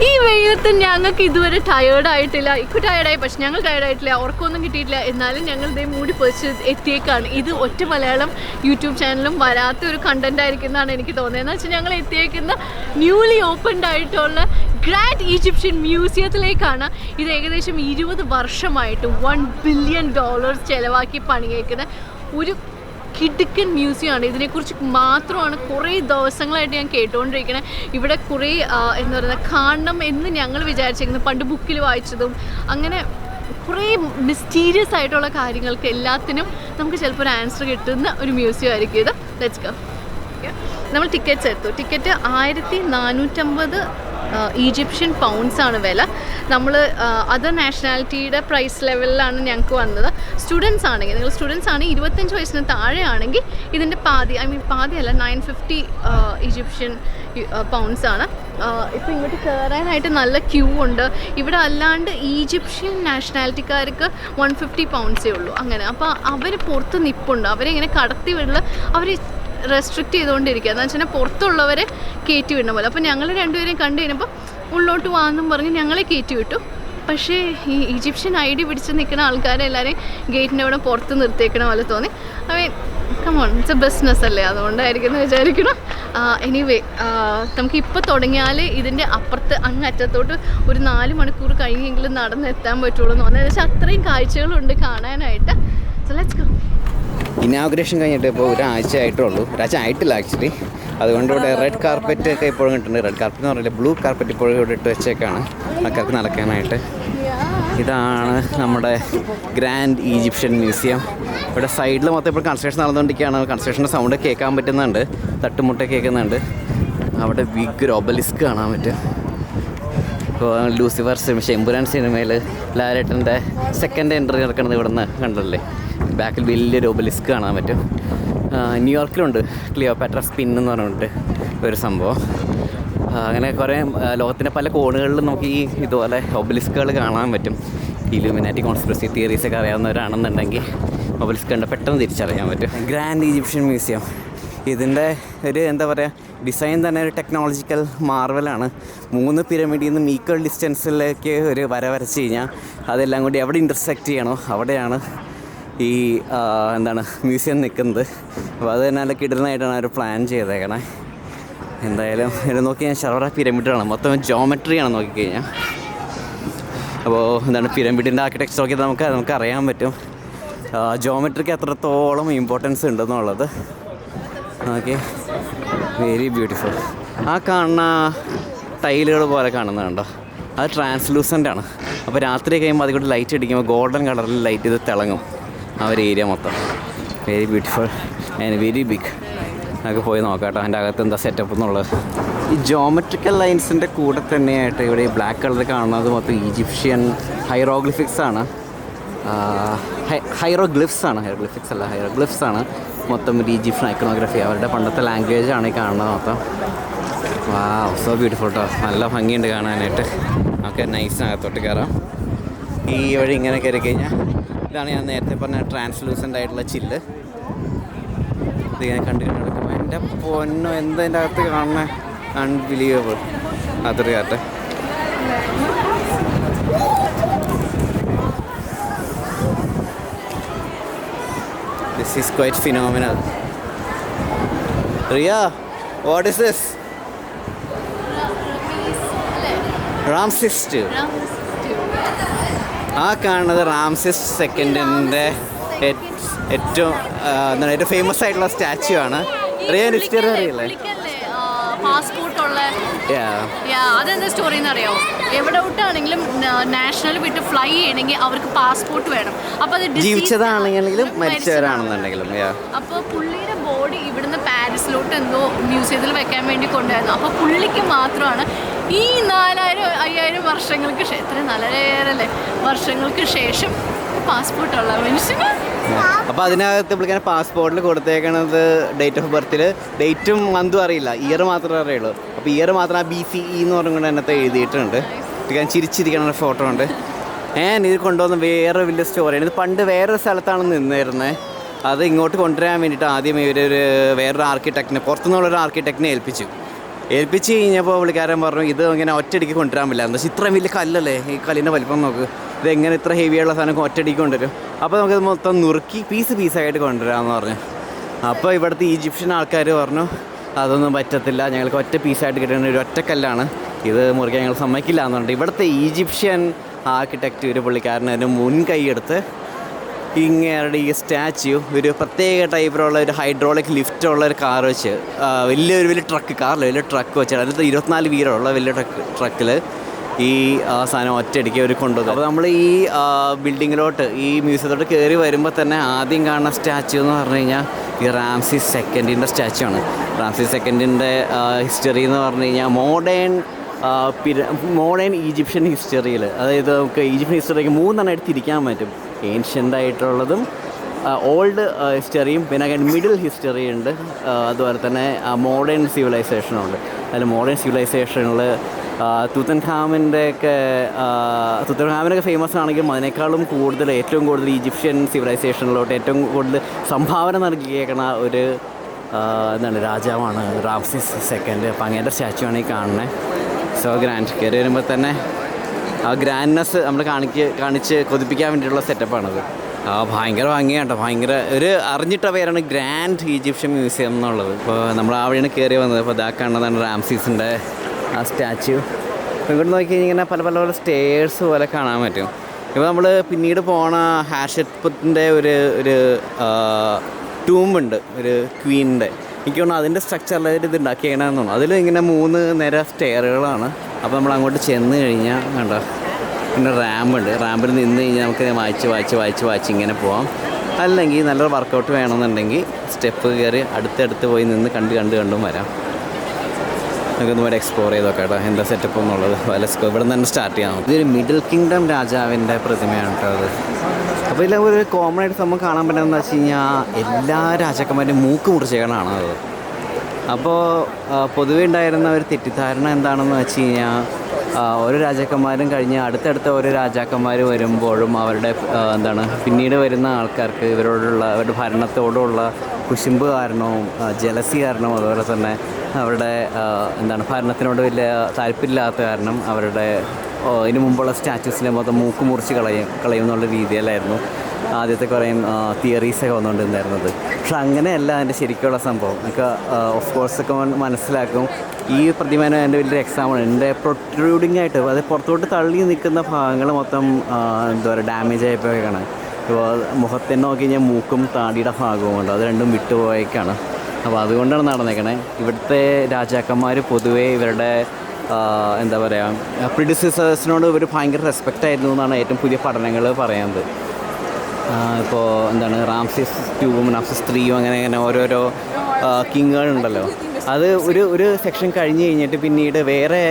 ഈ വെയിലത്ത് ഞങ്ങൾക്ക് ഇതുവരെ ടയേർഡായിട്ടില്ല. ഇപ്പോൾ ടയേർഡായി, പക്ഷെ ഞങ്ങൾ ടയേർഡായിട്ടില്ല. ഉറക്കമൊന്നും കിട്ടിയിട്ടില്ല. എന്നാലും ഞങ്ങൾ ഇതേ മൂടി പൊതിച്ച് എത്തിയേക്കാണ്. ഇത് ഒറ്റ മലയാളം യൂട്യൂബ് ചാനലും വരാത്ത ഒരു കണ്ടന്റ് ആയിരിക്കും എന്നാണ് എനിക്ക് തോന്നുന്നത്. എന്ന് വെച്ചാൽ ഞങ്ങൾ എത്തിയേക്കുന്ന ന്യൂലി ഓപ്പൺഡ് ആയിട്ടുള്ള ഗ്രാൻഡ് ഈജിപ്ഷ്യൻ മ്യൂസിയത്തിലേക്കാണ്. ഇത് ഏകദേശം 20 വർഷമായിട്ട് $1 ബില്യൺ ചിലവാക്കി പണിയേക്കുന്ന ഒരു കിടുക്കൻ മ്യൂസിയമാണ്. ഇതിനെക്കുറിച്ച് മാത്രമാണ് കുറേ ദിവസങ്ങളായിട്ട് ഞാൻ കേട്ടുകൊണ്ടിരിക്കുന്നത്. ഇവിടെ കുറേ എന്താ പറയുക കാണണം എന്ന് ഞങ്ങൾ വിചാരിച്ചിരിക്കുന്നത്, പണ്ട് ബുക്കിൽ വായിച്ചതും അങ്ങനെ കുറേ മിസ്റ്റീരിയസ് ആയിട്ടുള്ള കാര്യങ്ങൾക്ക് എല്ലാത്തിനും നമുക്ക് ചിലപ്പോൾ ഒരു ആൻസർ കിട്ടുന്ന ഒരു മ്യൂസിയം ആയിരിക്കും ഇത്. Let's go. നമ്മൾ ടിക്കറ്റ്സ് എടുത്തു. ടിക്കറ്റ് 1450 ഈജിപ്ഷ്യൻ പൗണ്ട്സാണ് വില. നമ്മൾ അതർ നാഷണാലിറ്റിയുടെ പ്രൈസ് ലെവലിലാണ് ഞങ്ങൾക്ക് വന്നത്. സ്റ്റുഡൻസ് ആണെങ്കിൽ, നിങ്ങൾ സ്റ്റുഡൻസ് ആണെങ്കിൽ 25 വയസ്സിന് താഴെയാണെങ്കിൽ ഇതിൻ്റെ പാതി, പാതിയല്ല 950 ഈജിപ്ഷ്യൻ പൗണ്ട്സാണ്. ഇപ്പോൾ ഇങ്ങോട്ട് കയറാനായിട്ട് നല്ല ക്യൂ ഉണ്ട്. ഇവിടെ അല്ലാണ്ട് ഈജിപ്ഷ്യൻ നാഷണാലിറ്റിക്കാർക്ക് 150 പൗണ്ട്സേ ഉള്ളൂ. അങ്ങനെ അപ്പോൾ അവർ പുറത്ത് നിൽപ്പുണ്ട്. അവരിങ്ങനെ കടത്തി വിടൽ അവർ റെസ്ട്രിക്റ്റ് ചെയ്തുകൊണ്ടിരിക്കുക. എന്ന് വെച്ചാൽ പുറത്തുള്ളവരെ കയറ്റി വിടുന്ന പോലെ. അപ്പോൾ ഞങ്ങൾ രണ്ടുപേരെയും കണ്ടു കഴിഞ്ഞപ്പോൾ ഉള്ളോട്ട് വാന്നും പറഞ്ഞ് ഞങ്ങളെ കയറ്റി വിട്ടു. പക്ഷേ ഈ ഈജിപ്ഷ്യൻ ഐ ഡി പിടിച്ച് നിൽക്കുന്ന ആൾക്കാരെ എല്ലാവരെയും ഗേറ്റിൻ്റെ അവിടെ പുറത്ത് നിർത്തിയേക്കണ പോലെ തോന്നി. I mean come on, it's A business അല്ലേ, അതുകൊണ്ടായിരിക്കും എന്ന് വിചാരിക്കണം. എനിവേ നമുക്ക് ഇപ്പോൾ തുടങ്ങിയാൽ ഇതിൻ്റെ അപ്പുറത്ത് അങ്ങ് അറ്റത്തോട്ട് ഒരു 4 മണിക്കൂർ കഴിഞ്ഞെങ്കിലും നടന്നെത്താൻ പറ്റുള്ളൂ എന്ന് തോന്നുന്നത്. പക്ഷേ അത്രയും കാഴ്ചകളുണ്ട് കാണാനായിട്ട്. So let's go. ഇനാഗുറേഷൻ കഴിഞ്ഞിട്ട് ഇപ്പോൾ ഒരാഴ്ച ആയിട്ടുള്ളൂ, ഒരാഴ്ച ആയിട്ടില്ല ആക്ച്വലി. അതുകൊണ്ട് ഇവിടെ റെഡ് കാർപ്പറ്റ് ഒക്കെ ഇപ്പോഴും കിട്ടുന്നുണ്ട്. റെഡ് കാർപ്പറ്റ് എന്ന് പറഞ്ഞാൽ ബ്ലൂ കാർപ്പറ്റ് ഇപ്പോഴും ഇവിടെ ഇട്ട് വെച്ചേക്കാണ് ആൾക്കാർക്ക് നടക്കാനായിട്ട്. ഇതാണ് നമ്മുടെ ഗ്രാൻഡ് ഈജിപ്ഷ്യൻ മ്യൂസിയം. ഇവിടെ സൈഡിൽ മൊത്തം ഇപ്പോൾ കൺസ്ട്രക്ഷൻ നടന്നുകൊണ്ടിരിക്കുകയാണ്. കൺസ്ട്രക്ഷൻ്റെ സൗണ്ട് കേൾക്കാൻ പറ്റുന്നുണ്ട്, തട്ടുമുട്ട കേൾക്കുന്നുണ്ട്. അവിടെ ബിഗ് ഒരു ഒബലിസ്ക് കാണാൻ പറ്റും. ഇപ്പോൾ ലൂസിഫർ ശെമ്പുരാൻ സിനിമയിൽ ലാലേട്ടൻ്റെ സെക്കൻഡ് എൻട്രി നടക്കുന്നത് ഇവിടെ നിന്ന് കണ്ടല്ലേ. ബാക്കിൽ വലിയൊരു ഒബലിസ്ക് കാണാൻ പറ്റും. ന്യൂയോർക്കിലുണ്ട് ക്ലിയോപാട്ര സ്പിൻ എന്ന് പറഞ്ഞിട്ട് ഒരു സംഭവം. അങ്ങനെ കുറേ ലോകത്തിൻ്റെ പല കോണുകളിലും നമുക്ക് ഈ ഇതുപോലെ ഒബലിസ്കുകൾ കാണാൻ പറ്റും. ഇലുമിനാറ്റി കോൺസ്പിറസി തിയറീസൊക്കെ അറിയാവുന്നവരാണെന്നുണ്ടെങ്കിൽ ഒബലിസ്ക് കണ്ട് പെട്ടെന്ന് തിരിച്ചറിയാൻ പറ്റും. ഗ്രാൻഡ് ഈജിപ്ഷ്യൻ മ്യൂസിയം, ഇതിൻ്റെ ഒരു എന്താ പറയുക, ഡിസൈൻ തന്നെ ഒരു ടെക്നോളജിക്കൽ മാർവലാണ്. 3 പിരമിഡിൽ നിന്ന് ഈക്വൽ ഡിസ്റ്റൻസിലേക്ക് ഒരു വര വരച്ച് കഴിഞ്ഞാൽ അതെല്ലാം കൂടി എവിടെ ഇൻ്റർസെക്റ്റ് ചെയ്യണോ അവിടെയാണ് ഈ എന്താണ് മ്യൂസിയം നിൽക്കുന്നത്. അപ്പോൾ അത് തന്നെ നല്ല കിടനായിട്ടാണ് അവർ പ്ലാൻ ചെയ്തേക്കണേ. എന്തായാലും ഇത് നോക്കി ഞാൻ ഷറോറ പിരമിഡാണ്, മൊത്തം ജോമെട്രിയാണ് നോക്കിക്കഴിഞ്ഞാൽ. അപ്പോൾ എന്താണ് പിരമിഡിൻ്റെ ആർക്കിടെക്ചർ നോക്കി നമുക്ക് അറിയാൻ പറ്റും ജോമെട്രിക്ക് എത്രത്തോളം ഇമ്പോർട്ടൻസ് ഉണ്ടെന്നുള്ളത്. Okay, very beautiful. ആ കാണുന്ന ടൈലുകൾ പോലെ കാണുന്നതുണ്ടോ, അത് ട്രാൻസ്ലൂസൻ്റ് ആണ്. അപ്പോൾ രാത്രി കഴിയുമ്പോൾ അതിൽ കൂടി ലൈറ്റ് അടിക്കുമ്പോൾ ഗോൾഡൻ കളറിൽ ലൈറ്റ് ഇത് തിളങ്ങും ആ ഒരു ഏരിയ മൊത്തം. Very beautiful and very big. നമുക്ക് പോയി നോക്കാം കേട്ടോ അതിൻ്റെ അകത്ത് എന്താ സെറ്റപ്പ് എന്നുള്ളത്. ഈ ജോമെട്രിക്കൽ ലൈൻസിൻ്റെ കൂടെ തന്നെയായിട്ട് ഇവിടെ ഈ ബ്ലാക്ക് കളറിൽ കാണുന്നത് മൊത്തം ഈജിപ്ഷ്യൻ ഹൈറോഗ്ലിഫിക്സ് ആണ്. ഹൈറോഗ്ലിഫ്സ് ആണ് മൊത്തം ഒരു ഈജിപ്ഷ്യൻ ഐക്കണോഗ്രഫി. അവരുടെ പണ്ടത്തെ ലാംഗ്വേജാണ് ഈ കാണുന്നത് മൊത്തം. വാവ്, സോ ബ്യൂട്ടിഫുൾ കേട്ടോ, നല്ല ഭംഗിയുണ്ട് കാണാനായിട്ട്. നമുക്ക് നൈസിനകത്തോട്ട് കയറാം. ഈ വഴി ഇങ്ങനെ കയറി കഴിഞ്ഞാൽ ഇതാണ് ഞാൻ നേരത്തെ പറഞ്ഞ ട്രാൻസ്ലൂസൻ്റ് ആയിട്ടുള്ള ചില്ല്. ഇതിങ്ങനെ കണ്ടു കിടക്കുമ്പോൾ എൻ്റെ പൊന്നോ എന്താ എൻ്റെ അകത്ത് കാണുന്നത്, അൺബിലീവബിൾ. അതൊരു കാട്ടെ. This is quite phenomenal. Riya, what is this? Ramses II. ആ കാണുന്നത് റാംസെസ് സെക്കൻഡിൻ്റെ ഏറ്റവും ഏറ്റവും ഫേമസ് ആയിട്ടുള്ള സ്റ്റാച്യു ആണ്. റിയാൻ ഹിസ്റ്ററി അറിയില്ലേ? പാസ്പോർട്ടുള്ള അതെന്താ സ്റ്റോറി എന്ന് അറിയാമോ? എവിടെ വിട്ടാണെങ്കിലും നാഷണൽ വിട്ട് ഫ്ലൈ ചെയ്യണമെങ്കിൽ അവർക്ക് പാസ്പോർട്ട് വേണം. അപ്പോൾ അത് ജീവിച്ചതാണെങ്കിലും മരിച്ചവരാണെന്നുണ്ടെങ്കിലും. അപ്പോൾ പുള്ളിയുടെ ബോഡി ഇവിടുന്ന് പാരീസിലോട്ട് എന്തോ മ്യൂസിയത്തിൽ വെക്കാൻ വേണ്ടി കൊണ്ടുവരുന്നു. അപ്പോൾ പുള്ളിക്ക് മാത്രമാണ് ഈ 4000-5000 വർഷങ്ങൾക്ക് ശേഷം, എത്ര 4000 വർഷങ്ങൾക്ക് ശേഷം പാസ്പോർട്ടുള്ള മനുഷ്യന്. അപ്പോൾ അതിനകത്ത് പുള്ളിക്കാരൻ പാസ്പോർട്ടിൽ കൊടുത്തേക്കണത് ഡേറ്റ് ഓഫ് ബർത്തിൽ ഡേറ്റും മന്തും അറിയില്ല, ഇയർ മാത്രമേ അറിയുള്ളൂ. അപ്പോൾ ഇയർ മാത്രം ആ BCE എന്ന് പറഞ്ഞുകൊണ്ട് അതിനകത്ത് എഴുതിയിട്ടുണ്ട്. പുള്ളിക്കാരൻ ചിരിച്ചിരിക്കണ ഒരു ഫോട്ടോ ഉണ്ട്. ഇത് കൊണ്ടുവന്ന വേറെ വലിയ സ്റ്റോറിയാണ്. ഇത് പണ്ട് വേറൊരു സ്ഥലത്താണ് നിന്നിരുന്നത്. അത് ഇങ്ങോട്ട് കൊണ്ടുവരാൻ വേണ്ടിയിട്ട് ആദ്യം വേറൊരു ആർക്കിടെക്റ്റിനെ, പുറത്തുനിന്നുള്ളൊരു ആർക്കിടെക്റ്റിനെ ഏൽപ്പിച്ച് കഴിഞ്ഞപ്പോൾ പുള്ളിക്കാരൻ പറഞ്ഞു ഇത് ഇങ്ങനെ ഒറ്റയടിക്ക് കൊണ്ടുവരാൻ പറ്റില്ല. എന്താ വെച്ചാൽ ഇത്രയും വലിയ കല്ലല്ലേ, ഈ കല്ലിൻ്റെ വലിപ്പം നോക്ക്, ഇതെങ്ങനെ ഇത്ര ഹെവിയുള്ള സാധനം ഒറ്റയടിക്ക് കൊണ്ടുവരും. അപ്പോൾ നമുക്കത് മൊത്തം നുറുക്കി പീസായിട്ട് കൊണ്ടുവരാമെന്ന് പറഞ്ഞു. അപ്പോൾ ഇവിടുത്തെ ഈജിപ്ഷ്യൻ ആൾക്കാർ പറഞ്ഞു അതൊന്നും പറ്റത്തില്ല, ഞങ്ങൾക്ക് ഒറ്റ പീസായിട്ട് കിട്ടുന്ന ഒരു ഒറ്റക്കല്ലാണ്, ഇത് മുറിക്കാൻ ഞങ്ങൾ സമ്മതിക്കില്ല എന്ന് പറഞ്ഞിട്ട് ഇവിടുത്തെ ഈജിപ്ഷ്യൻ ആർക്കിടെക്റ്റ് ഒരു പുള്ളിക്കാരന് മുൻകൈയെടുത്ത് ഇങ്ങേരുടെ ഈ സ്റ്റാച്യു ഒരു പ്രത്യേക ടൈപ്പിലുള്ള ഒരു ഹൈഡ്രോളിക് ലിഫ്റ്റുള്ള ഒരു കാർ വെച്ച് വലിയ ട്രക്ക് വെച്ചാൽ അതിൽ 24 വീലുള്ള വലിയ ട്രക്കിൽ ഈ സാധനം ഒറ്റയടിക്ക് അവർ കൊണ്ടുവന്നു. അപ്പോൾ നമ്മൾ ഈ ബിൽഡിങ്ങിലോട്ട് ഈ മ്യൂസിയത്തോട്ട് കയറി വരുമ്പോൾ തന്നെ ആദ്യം കാണുന്ന സ്റ്റാച്യു എന്ന് പറഞ്ഞു കഴിഞ്ഞാൽ ഈ റാംസീസ് സെക്കൻഡിൻ്റെ സ്റ്റാച്യു ആണ്. റാംസീസ് സെക്കൻഡിൻ്റെ ഹിസ്റ്ററി എന്ന് പറഞ്ഞു കഴിഞ്ഞാൽ മോഡേൺ ഈജിപ്ഷ്യൻ ഹിസ്റ്ററിയിൽ, അതായത് നമുക്ക് ഈജിപ്ഷ്യൻ ഹിസ്റ്ററിക്ക് 3 ആയിട്ട് തിരിക്കാൻ പറ്റും. ഏൻഷ്യൻ്റ് ആയിട്ടുള്ളതും ഓൾഡ് ഹിസ്റ്ററിയും പിന്നെ മിഡിൽ ഹിസ്റ്ററി ഉണ്ട്, അതുപോലെ തന്നെ മോഡേൺ സിവിലൈസേഷനുണ്ട്. അതിൽ മോഡേൺ സിവിലൈസേഷനിൽ തുത്തൻഖാമിനൊക്കെ ഫേമസ് ആണെങ്കിലും അതിനേക്കാളും ഏറ്റവും കൂടുതൽ ഈജിപ്ഷ്യൻ സിവിലൈസേഷനിലോട്ട് ഏറ്റവും കൂടുതൽ സംഭാവന നൽകിയേക്കണ ഒരു രാജാവാണ് റാംസീസ് സെക്കൻഡ്. അപ്പം അങ്ങനത്തെ സ്റ്റാച്യു ആണ് ഈ കാണുന്നത്. So grand. കയറി വരുമ്പോൾ തന്നെ ആ ഗ്രാൻഡ്നെസ് നമ്മൾ കാണിച്ച് കൊതിപ്പിക്കാൻ വേണ്ടിയിട്ടുള്ള സെറ്റപ്പാണത്. ഭയങ്കര ഭംഗിയാട്ടോ, ഭയങ്കര ഒരു അറിഞ്ഞിട്ട പേരാണ് ഗ്രാൻഡ് ഈജിപ്ഷ്യൻ മ്യൂസിയം എന്നുള്ളത്. ഇപ്പോൾ നമ്മൾ ആ വഴിയാണ് കയറി വന്നത്. അപ്പോൾ ഇതാ കാണുന്നതാണ് റാംസീസിൻ്റെ ആ സ്റ്റാച്യു. അപ്പോൾ ഇങ്ങോട്ട് നോക്കി കഴിഞ്ഞാൽ ഇങ്ങനെ പല പല പല സ്റ്റേഴ്സ് പോലെ കാണാൻ പറ്റും. ഇപ്പോൾ നമ്മൾ പിന്നീട് പോണ ഹാഷത്പുത്തിൻ്റെ ഒരു ടൂമ്പുണ്ട്, ഒരു ക്വീനിൻ്റെ. എനിക്ക് തോന്നുന്നു അതിൻ്റെ സ്ട്രക്ചറിൽ ഇത് ഉണ്ടാക്കിയേക്കണമെന്ന് തോന്നുന്നു. അതിൽ ഇങ്ങനെ 3 നിര സ്റ്റെയറുകളാണ്. അപ്പോൾ നമ്മൾ അങ്ങോട്ട് ചെന്ന് കഴിഞ്ഞാൽ കണ്ടോ പിന്നെ റാമ്പുണ്ട്. റാമ്പിൽ നിന്ന് കഴിഞ്ഞാൽ നമുക്ക് വായിച്ച് ഇങ്ങനെ പോവാം. അല്ലെങ്കിൽ നല്ലൊരു വർക്കൗട്ട് വേണമെന്നുണ്ടെങ്കിൽ സ്റ്റെപ്പ് കയറി അടുത്തടുത്ത് പോയി നിന്ന് കണ്ടും വരാം. നമുക്കൊന്നും ഇവിടെ എക്സ്പ്ലോർ ചെയ്ത് നോക്കാം കേട്ടോ എന്താ സെറ്റപ്പ് എന്നുള്ളത്. ലെറ്റ്സ് ഇവിടെ നിന്ന് തന്നെ സ്റ്റാർട്ട് ചെയ്യാം. ഇതൊരു മിഡിൽ കിങ്ഡം രാജാവിൻ്റെ പ്രതിമയാണ് കേട്ടോ അത്. അപ്പോൾ ഇതിൽ ഒരു കോമൺ ആയിട്ട് സംഭവം കാണാൻ പറ്റുന്നതെന്ന് വെച്ച് കഴിഞ്ഞാൽ എല്ലാ രാജാക്കന്മാരുടെയും മൂക്ക് മുറിച്ചേക്കണതാണ് അത്. അപ്പോൾ പൊതുവേ ഉണ്ടായിരുന്ന ഒരു തെറ്റിദ്ധാരണ എന്താണെന്ന് വെച്ച് കഴിഞ്ഞാൽ ഓരോ രാജാക്കന്മാരും കഴിഞ്ഞ് അടുത്തടുത്ത ഓരോ രാജാക്കന്മാർ വരുമ്പോഴും അവരുടെ പിന്നീട് വരുന്ന ആൾക്കാർക്ക് അവരുടെ ഭരണത്തോടുള്ള കുശുമ്പ് കാരണവും ജലസി കാരണവും അതുപോലെ തന്നെ അവരുടെ ഭരണത്തിനോട് വലിയ താല്പര്യമില്ലാത്ത കാരണം അവരുടെ ഇതിനു മുമ്പുള്ള സ്റ്റാച്യൂസിനെ മൊത്തം മൂക്ക് മുറിച്ച് കളയും എന്നുള്ള രീതിയിലായിരുന്നു ആദ്യത്തെ കുറേ തിയറീസൊക്കെ വന്നുകൊണ്ടിരുന്നായിരുന്നത്. പക്ഷെ അങ്ങനെയല്ല അതിൻ്റെ ശരിക്കുള്ള സംഭവം. നമുക്ക് ഓഫ് കോഴ്സൊക്കെ മനസ്സിലാക്കും. ഈ പ്രതിമേനെ എൻ്റെ വലിയൊരു എക്സാമ്പിൾ എൻ്റെ പ്രൊട്രൂഡിങ് ആയിട്ട് അത് പുറത്തോട്ട് തള്ളി നിൽക്കുന്ന ഭാഗങ്ങൾ മൊത്തം ഡാമേജ് ആയിപ്പോയേക്കാണ്. ഇപ്പോൾ മുഖത്തെ നോക്കി കഴിഞ്ഞാൽ മൂക്കും താടിയുടെ ഭാഗവും ഉണ്ട്, അത് രണ്ടും വിട്ടുപോയേക്കാണ്. അപ്പോൾ അതുകൊണ്ടാണ് നടന്നേക്കണേ. ഇവിടുത്തെ രാജാക്കന്മാർ പൊതുവേ ഇവരുടെ പ്രിഡിസസേഴ്സിനോട് ഇവർ ഭയങ്കര റെസ്പെക്റ്റ് ആയിരുന്നു എന്നാണ് ഏറ്റവും പുതിയ പഠനങ്ങൾ പറയുന്നത്. ഇപ്പോൾ റാംസീസ് 2 റാംസീസ് 3 അങ്ങനെ ഓരോരോ കിങ്ങുകളുണ്ടല്ലോ. അത് ഒരു സെക്ഷൻ കഴിഞ്ഞ് കഴിഞ്ഞിട്ട് പിന്നീട് വേറെ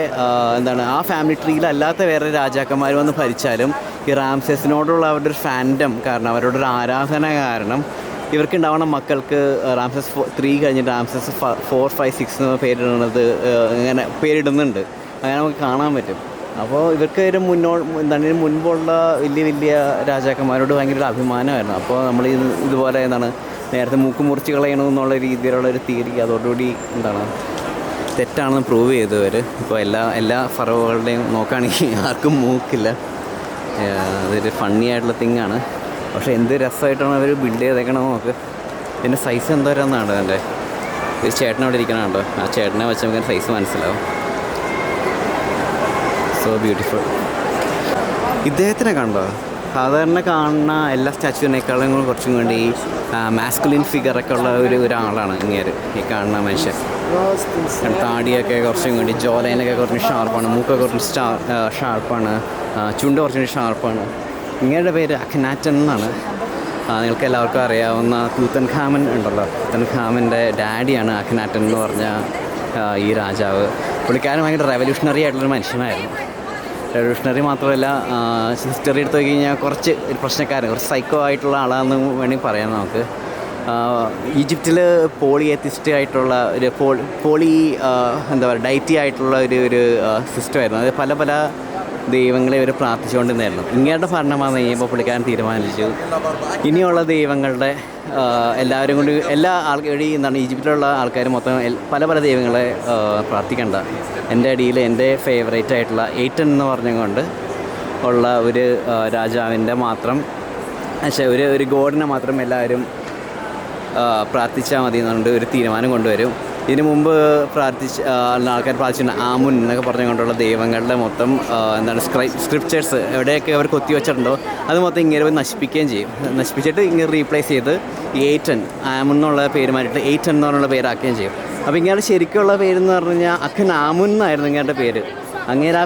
ആ ഫാമിലി ട്രീയിലല്ലാത്ത വേറെ രാജാക്കന്മാർ വന്ന് ഭരിച്ചാലും ഈ റാംസേസിനോടുള്ള അവരുടെ ഒരു ഫാൻഡം കാരണം അവരുടെ ഒരു ആരാധന കാരണം ഇവർക്ക് ഉണ്ടാവുന്ന മക്കൾക്ക് റാംസസ് 3 കഴിഞ്ഞിട്ട് റാംസസ് 4, 5, 6 പേരിടുന്നത് ഇങ്ങനെ പേരിടുന്നുണ്ട്. അങ്ങനെ നമുക്ക് കാണാൻ പറ്റും. അപ്പോൾ ഇവർക്ക് ഒരു മുൻപുള്ള വലിയ രാജാക്കന്മാരോട് ഭയങ്കര ഒരു അഭിമാനമായിരുന്നു. അപ്പോൾ നമ്മൾ ഇതുപോലെ നേരത്തെ മൂക്ക് മുറിച്ച് കളയണമെന്നുള്ള രീതിയിലുള്ള ഒരു തിയറി അതോടുകൂടി തെറ്റാണെന്ന് പ്രൂവ് ചെയ്തു അവർ. ഇപ്പോൾ എല്ലാ ഫറോകളുടെയും നോക്കുകയാണെങ്കിൽ ആർക്കും മൂക്കില്ല. അതൊരു ഫണ്ണി ആയിട്ടുള്ള തിങ്ങാണ്. പക്ഷേ എന്ത് രസമായിട്ടാണ് അവർ ബിൽഡ് ചെയ്തേക്കണത് നോക്ക്. ഇതിൻ്റെ സൈസ് എന്തോരാന്നാണ് അതിൻ്റെ. ഒരു ചേട്ടനവിടെ ഇരിക്കണുണ്ടോ, ആ ചേട്ടനെ വെച്ച് നമുക്ക് സൈസ് മനസ്സിലാവും. So beautiful. ഇദ്ദേഹത്തിനെ കണ്ടോ? സാധാരണ കാണുന്ന എല്ലാ സ്റ്റാച്യൂവിനേക്കാളും കുറച്ചും കൂടി മാസ്കുലിൻ ഫിഗറൊക്കെ ഉള്ള ഒരാളാണ് ഇങ്ങേര് ഈ കാണുന്ന മനുഷ്യൻ. താടിയൊക്കെ കുറച്ചും കൂടി ജോലൈനൊക്കെ കുറച്ച് ഷാർപ്പാണ്, മൂക്കൊക്കെ കുറച്ച് ഷാർപ്പാണ്, ചുണ്ട് കുറച്ചും കൂടി ഷാർപ്പാണ്. ഇങ്ങയുടെ പേര് അഖ്നാറ്റൻ എന്നാണ്. നിങ്ങൾക്ക് എല്ലാവർക്കും അറിയാവുന്ന തൂത്തൻഖാമൻ ഉണ്ടല്ലോ, തൂത്തൻഖാമൻ്റെ ഡാഡിയാണ് അഖ്നാറ്റൻ എന്ന് പറഞ്ഞ ഈ രാജാവ്. പുള്ളിക്കാരൻ ഭയങ്കര റെവല്യൂഷണറി ആയിട്ടുള്ളൊരു മനുഷ്യനായിരുന്നു. റെവല്യൂഷണറി മാത്രമല്ല ഹിസ്റ്ററി എടുത്തു കഴിഞ്ഞാൽ കുറച്ച് ഒരു പ്രശ്നക്കാരൻ, കുറച്ച് സൈക്കോ ആയിട്ടുള്ള ആളാണെന്ന് വേണമെങ്കിൽ പറയാം നമുക്ക്. ഈജിപ്തിൽ പോളിയെത്തിസ്റ്റ് ആയിട്ടുള്ള ഒരു ഡയറ്റി ആയിട്ടുള്ള ഒരു സിസ്റ്റമായിരുന്നു. അത് പല പല ദൈവങ്ങളെ ഇവർ പ്രാർത്ഥിച്ചുകൊണ്ടിരുന്നായിരുന്നു. ഇങ്ങയുടെ ഭരണം വന്നു കഴിഞ്ഞപ്പോൾ പുള്ളിക്കാരൻ തീരുമാനിച്ചു ഇനിയുള്ള ദൈവങ്ങളുടെ എല്ലാവരും കൊണ്ട് ഈജിപ്തിലുള്ള ആൾക്കാർ മൊത്തം പല പല ദൈവങ്ങളെ പ്രാർത്ഥിക്കണ്ട, എൻ്റെ അടിയിൽ എൻ്റെ ഫേവറേറ്റ് ആയിട്ടുള്ള ഏറ്റൻ എന്ന് പറഞ്ഞുകൊണ്ട് ഉള്ള ഒരു രാജാവിൻ്റെ മാത്രം ഒരു ഗോഡിനെ മാത്രം എല്ലാവരും പ്രാർത്ഥിച്ചാൽ മതി എന്നുകൊണ്ട് ഒരു തീരുമാനം കൊണ്ടുവരും. ഇതിനു മുമ്പ് ആൾക്കാർ പ്രാർത്ഥിച്ചിട്ടുണ്ട് ആമുൻ എന്നൊക്കെ പറഞ്ഞുകൊണ്ടുള്ള ദൈവങ്ങളുടെ മൊത്തം സ്ക്രിപ്ചേഴ്സ് എവിടെയൊക്കെ അവർ കൊത്തി വെച്ചിട്ടുണ്ടോ അത് മൊത്തം ഇങ്ങനെ പോയി നശിപ്പിക്കുകയും ചെയ്യും. നശിപ്പിച്ചിട്ട് ഇങ്ങനെ റീപ്ലേസ് ചെയ്ത് ഏറ്റൻ ആമുൻ എന്നുള്ള പേര് മാറ്റിയിട്ട് ഏറ്റൻ എന്ന് പറഞ്ഞുള്ള പേരാക്കുകയും ചെയ്യും. അപ്പോൾ ഇങ്ങനെ ശരിക്കുള്ള പേരെന്ന് പറഞ്ഞു കഴിഞ്ഞാൽ അഖ്നാമുൻ എന്നായിരുന്നു ഇങ്ങയുടെ പേര്. അങ്ങേരെ ആ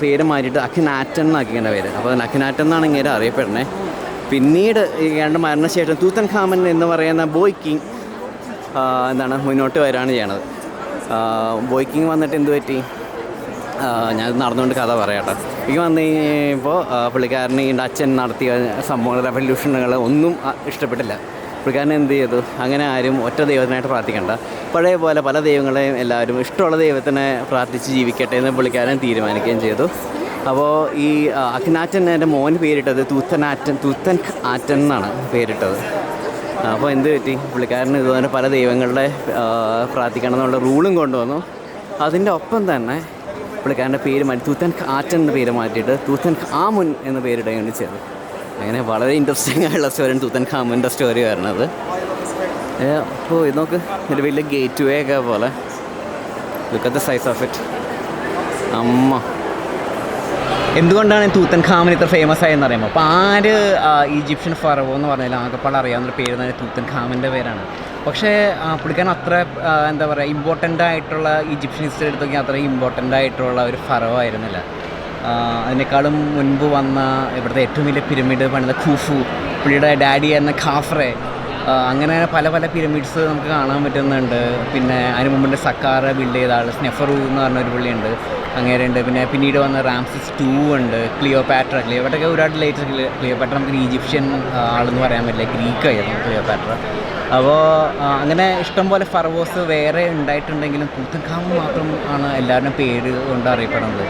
പേര് മാറ്റിയിട്ട് അഖ്നാറ്റൻ എന്നാക്കി ഇങ്ങനെ പേര്. അപ്പോൾ അഖ്നാറ്റൻ എന്നാണ് ഇങ്ങനെ അറിയപ്പെടുന്നത്. പിന്നീട് ഇയാളുടെ മരണശേഷം തൂത്തൻഖാമൻ എന്ന് പറയുന്ന ബോയ് കിങ് മുന്നോട്ട് വരികയാണ് ചെയ്യണത്. ബോയ് കിങ് വന്നിട്ട് എന്ത് പറ്റി, ഞാൻ നടന്നുകൊണ്ട് കഥ പറയാട്ടോ. എനിക്ക് വന്നു കഴിഞ്ഞപ്പോൾ പുള്ളിക്കാരന് ഈ അച്ഛൻ നടത്തിയ സംഭവങ്ങൾ റെവല്യൂഷനുകൾ ഒന്നും ഇഷ്ടപ്പെട്ടില്ല. പുള്ളിക്കാരൻ എന്ത് ചെയ്തു, അങ്ങനെ ആരും ഒറ്റ ദൈവത്തിനായിട്ട് പ്രാർത്ഥിക്കണ്ട, പഴയ പോലെ പല ദൈവങ്ങളെയും എല്ലാവരും ഇഷ്ടമുള്ള ദൈവത്തിനെ പ്രാർത്ഥിച്ച് ജീവിക്കട്ടെ എന്ന് പുള്ളിക്കാരൻ തീരുമാനിക്കുകയും ചെയ്തു. അപ്പോൾ ഈ അഖ്നാറ്റൻ എൻ്റെ മോന് പേരിട്ടത് തൂത്തൻ ആറ്റൻ എന്നാണ് പേരിട്ടത്. അപ്പോൾ എന്ത് പറ്റി, പുള്ളിക്കാരന് ഇതുപോലെ പല ദൈവങ്ങളുടെ പ്രാർത്ഥിക്കണം എന്നുള്ള റൂളും കൊണ്ടുവന്നു. അതിൻ്റെ ഒപ്പം തന്നെ പുള്ളിക്കാരൻ്റെ പേര് മാറ്റി തൂത്തൻ ആറ്റൻ എന്ന പേര് മാറ്റിയിട്ട് തൂത്തൻ ഖാമുൻ എന്ന പേരിടാൻ വേണ്ടി ചെയ്തു. അങ്ങനെ വളരെ ഇൻട്രസ്റ്റിംഗ് ആയിട്ടുള്ള സ്റ്റോറിയാണ് തൂത്തൻ ഖാമുൻ്റെ സ്റ്റോറി വരുന്നത്. അപ്പോൾ ഇത് നോക്ക്, ഒരു വലിയ ഗേറ്റ് വേ ഒക്കെ പോലെ. Look at the size of it. അമ്മ, എന്തുകൊണ്ടാണ് തൂത്തൻ ഖാമൻ ഇത്ര ഫേമസ് ആയെന്ന് അറിയാമോ? അപ്പോൾ ഈജിപ്ഷ്യൻ ഫറവോ എന്ന് പറഞ്ഞാൽ ആകെപ്പാട് അറിയാവുന്നൊരു പേര് തന്നെ തൂത്തൻ ഖാമൻ്റെ പേരാണ്. പക്ഷേ പുള്ളിക്കാരൻ അത്ര എന്താ പറയുക, ഇമ്പോർട്ടൻ്റ് ആയിട്ടുള്ള ഈജിപ്ഷ്യൻ ഹിസ്റ്ററി എടുത്ത് നോക്കിയാൽ അത്ര ഇമ്പോർട്ടൻ്റ് ആയിട്ടുള്ള ഒരു ഫറവോ ആയിരുന്നില്ല. അതിനേക്കാളും മുൻപ് വന്ന ഇവിടുത്തെ ഏറ്റവും വലിയ പിരമിഡ് പണിത ഖൂഫു, പുള്ളിയുടെ ഡാഡി ആയിരുന്ന ഖാഫ്രെ, അങ്ങനെ പല പല പിരമിഡ്സ് നമുക്ക് കാണാൻ പറ്റുന്നുണ്ട്. പിന്നെ അതിന് മുമ്പ് സക്കാറ ബിൽഡ് ചെയ്ത ആൾ സ്നെഫറു എന്ന് പറഞ്ഞൊരു പുള്ളിയുണ്ട്, അങ്ങനെയുണ്ട്. പിന്നെ പിന്നീട് വന്ന റാംസിസ് 2 ഉണ്ട്, ക്ലിയോപാട്രയൊക്കെ ഒരുപാട് ലേറ്റസ്റ്റ്. ക്ലിയോപാട്ര നമുക്ക് ഈജിപ്ഷ്യൻ ആളെന്ന് പറയാൻ പറ്റില്ല, ഗ്രീക്ക് ആയിരുന്നു ക്ലിയോപാട്ര. അപ്പോൾ അങ്ങനെ ഇഷ്ടംപോലെ ഫറവോസ് വേറെ ഉണ്ടായിട്ടുണ്ടെങ്കിലും തൂത്തൻ ഖാമൻ മാത്രം ആണ് എല്ലാവരുടെയും പേര് കൊണ്ട് അറിയപ്പെടുന്നത്.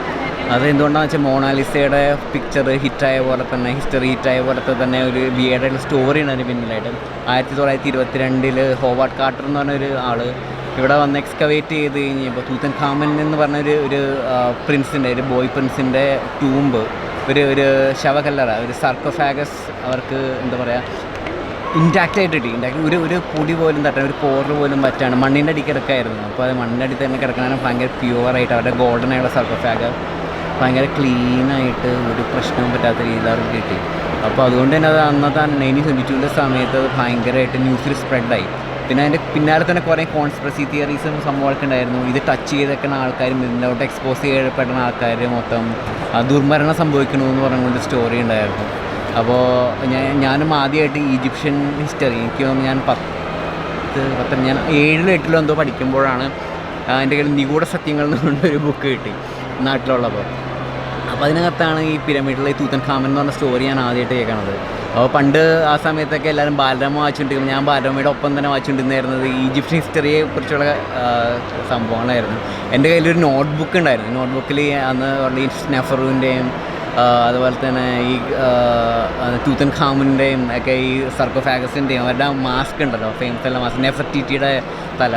അത് എന്തുകൊണ്ടാണെന്ന് വെച്ചാൽ മൊണാലിസയുടെ പിക്ചർ ഹിറ്റായ പോലെ തന്നെ, ഹിസ്റ്ററി ഹിറ്റായ പോലത്തെ തന്നെ ഒരു വിയേഡായിട്ടുള്ള സ്റ്റോറിയാണ് അതിന് പിന്നിലായിട്ട്. 1922 ഹോവാർഡ് കാർട്ടർ എന്ന് പറഞ്ഞൊരു ആൾ ഇവിടെ വന്ന് എക്സ്കവേറ്റ് ചെയ്ത് കഴിഞ്ഞപ്പോൾ തൂത്തൻ ഖാമൻ എന്ന് പറഞ്ഞൊരു പ്രിൻസിൻ്റെ, ഒരു ബോയ് പ്രിൻസിൻ്റെ ടൂംബ്, ഒരു ശവകല്ലറ, ഒരു സർക്കോഫാഗസ് അവർക്ക് എന്താ പറയുക ഇൻടാക്റ്റായിട്ട് കിട്ടി. ഒരു പൊടി പോലും തട്ടാൻ, ഒരു പോറ് പോലും പറ്റാണ്. മണ്ണിൻ്റെ അടി കിടക്കായിരുന്നു. അപ്പോൾ അത് മണ്ണിൻ്റെ അടി തന്നെ കിടക്കാനും ഭയങ്കര പ്യുവറായിട്ട് അവരുടെ ഗോൾഡൻ ആയുള്ള സർക്കോഫാഗസ് ഭയങ്കര ക്ലീനായിട്ട് ഒരു പ്രശ്നവും പറ്റാത്ത രീതിയിൽ അവർക്ക് കിട്ടി. അപ്പോൾ അതുകൊണ്ട് തന്നെ അത് അന്നത്തെ 1922 സമയത്ത് അത് ഭയങ്കരമായിട്ട് ന്യൂസിൽ സ്പ്രെഡായി. പിന്നെ അതിൻ്റെ പിന്നാലെ തന്നെ കുറേ കോൺസ്പിറസി തിയറീസും സംഭവമൊക്കെ ഉണ്ടായിരുന്നു. ഇത് ടച്ച് ചെയ്തേക്കുന്ന ആൾക്കാരും ഇതിലോട്ട് എക്സ്പോസ് ചെയ്യപ്പെടുന്ന ആൾക്കാർ മൊത്തം ദുർമരണം സംഭവിക്കണമെന്ന് പറഞ്ഞുകൊണ്ട് സ്റ്റോറി ഉണ്ടായിരുന്നു. അപ്പോൾ ഞാനും ആദ്യമായിട്ട് ഈജിപ്ഷ്യൻ ഹിസ്റ്ററി, എനിക്ക് തോന്നുന്നു ഞാൻ 7-ലും 8-ലും എന്തോ പഠിക്കുമ്പോഴാണ് എൻ്റെ കയ്യിൽ നിഗൂഢ സത്യങ്ങൾ എന്ന് പറഞ്ഞൊരു ബുക്ക് കിട്ടി നാട്ടിലുള്ളപ്പോൾ. അപ്പോൾ അതിനകത്താണ് ഈ പിരമിഡിലെ തൂത്തൻ ഖാമൻ എന്ന് പറഞ്ഞ സ്റ്റോറി ഞാൻ ആദ്യമായിട്ട് കേൾക്കണത്. അപ്പോൾ പണ്ട് ആ സമയത്തൊക്കെ എല്ലാവരും ബാലരമ വായിച്ചുകൊണ്ടിരിക്കും. ഞാൻ ബാലരമയുടെ ഒപ്പം തന്നെ വായിച്ചുകൊണ്ടിരുന്നത് ഈജിപ്ഷ്യൻ ഹിസ്റ്ററിയെ കുറിച്ചുള്ള സംഭവങ്ങളായിരുന്നു. എൻ്റെ കയ്യിലൊരു നോട്ട് ബുക്ക് ഉണ്ടായിരുന്നു. നോട്ട് ബുക്കിൽ അന്ന് ഈ സ്നെഫറുവിൻ്റെയും അതുപോലെ തന്നെ ഈ തൂത്തൻ ഖാമുൻ്റെയും ഒക്കെ ഈ സർക്കോഫാഗസിൻ്റെയും അവരുടെ മാസ്ക് ഉണ്ടല്ലോ, ഫേമസ് ഉള്ള മാസ്ക്, നെഫർട്ടിറ്റിയുടെ തല,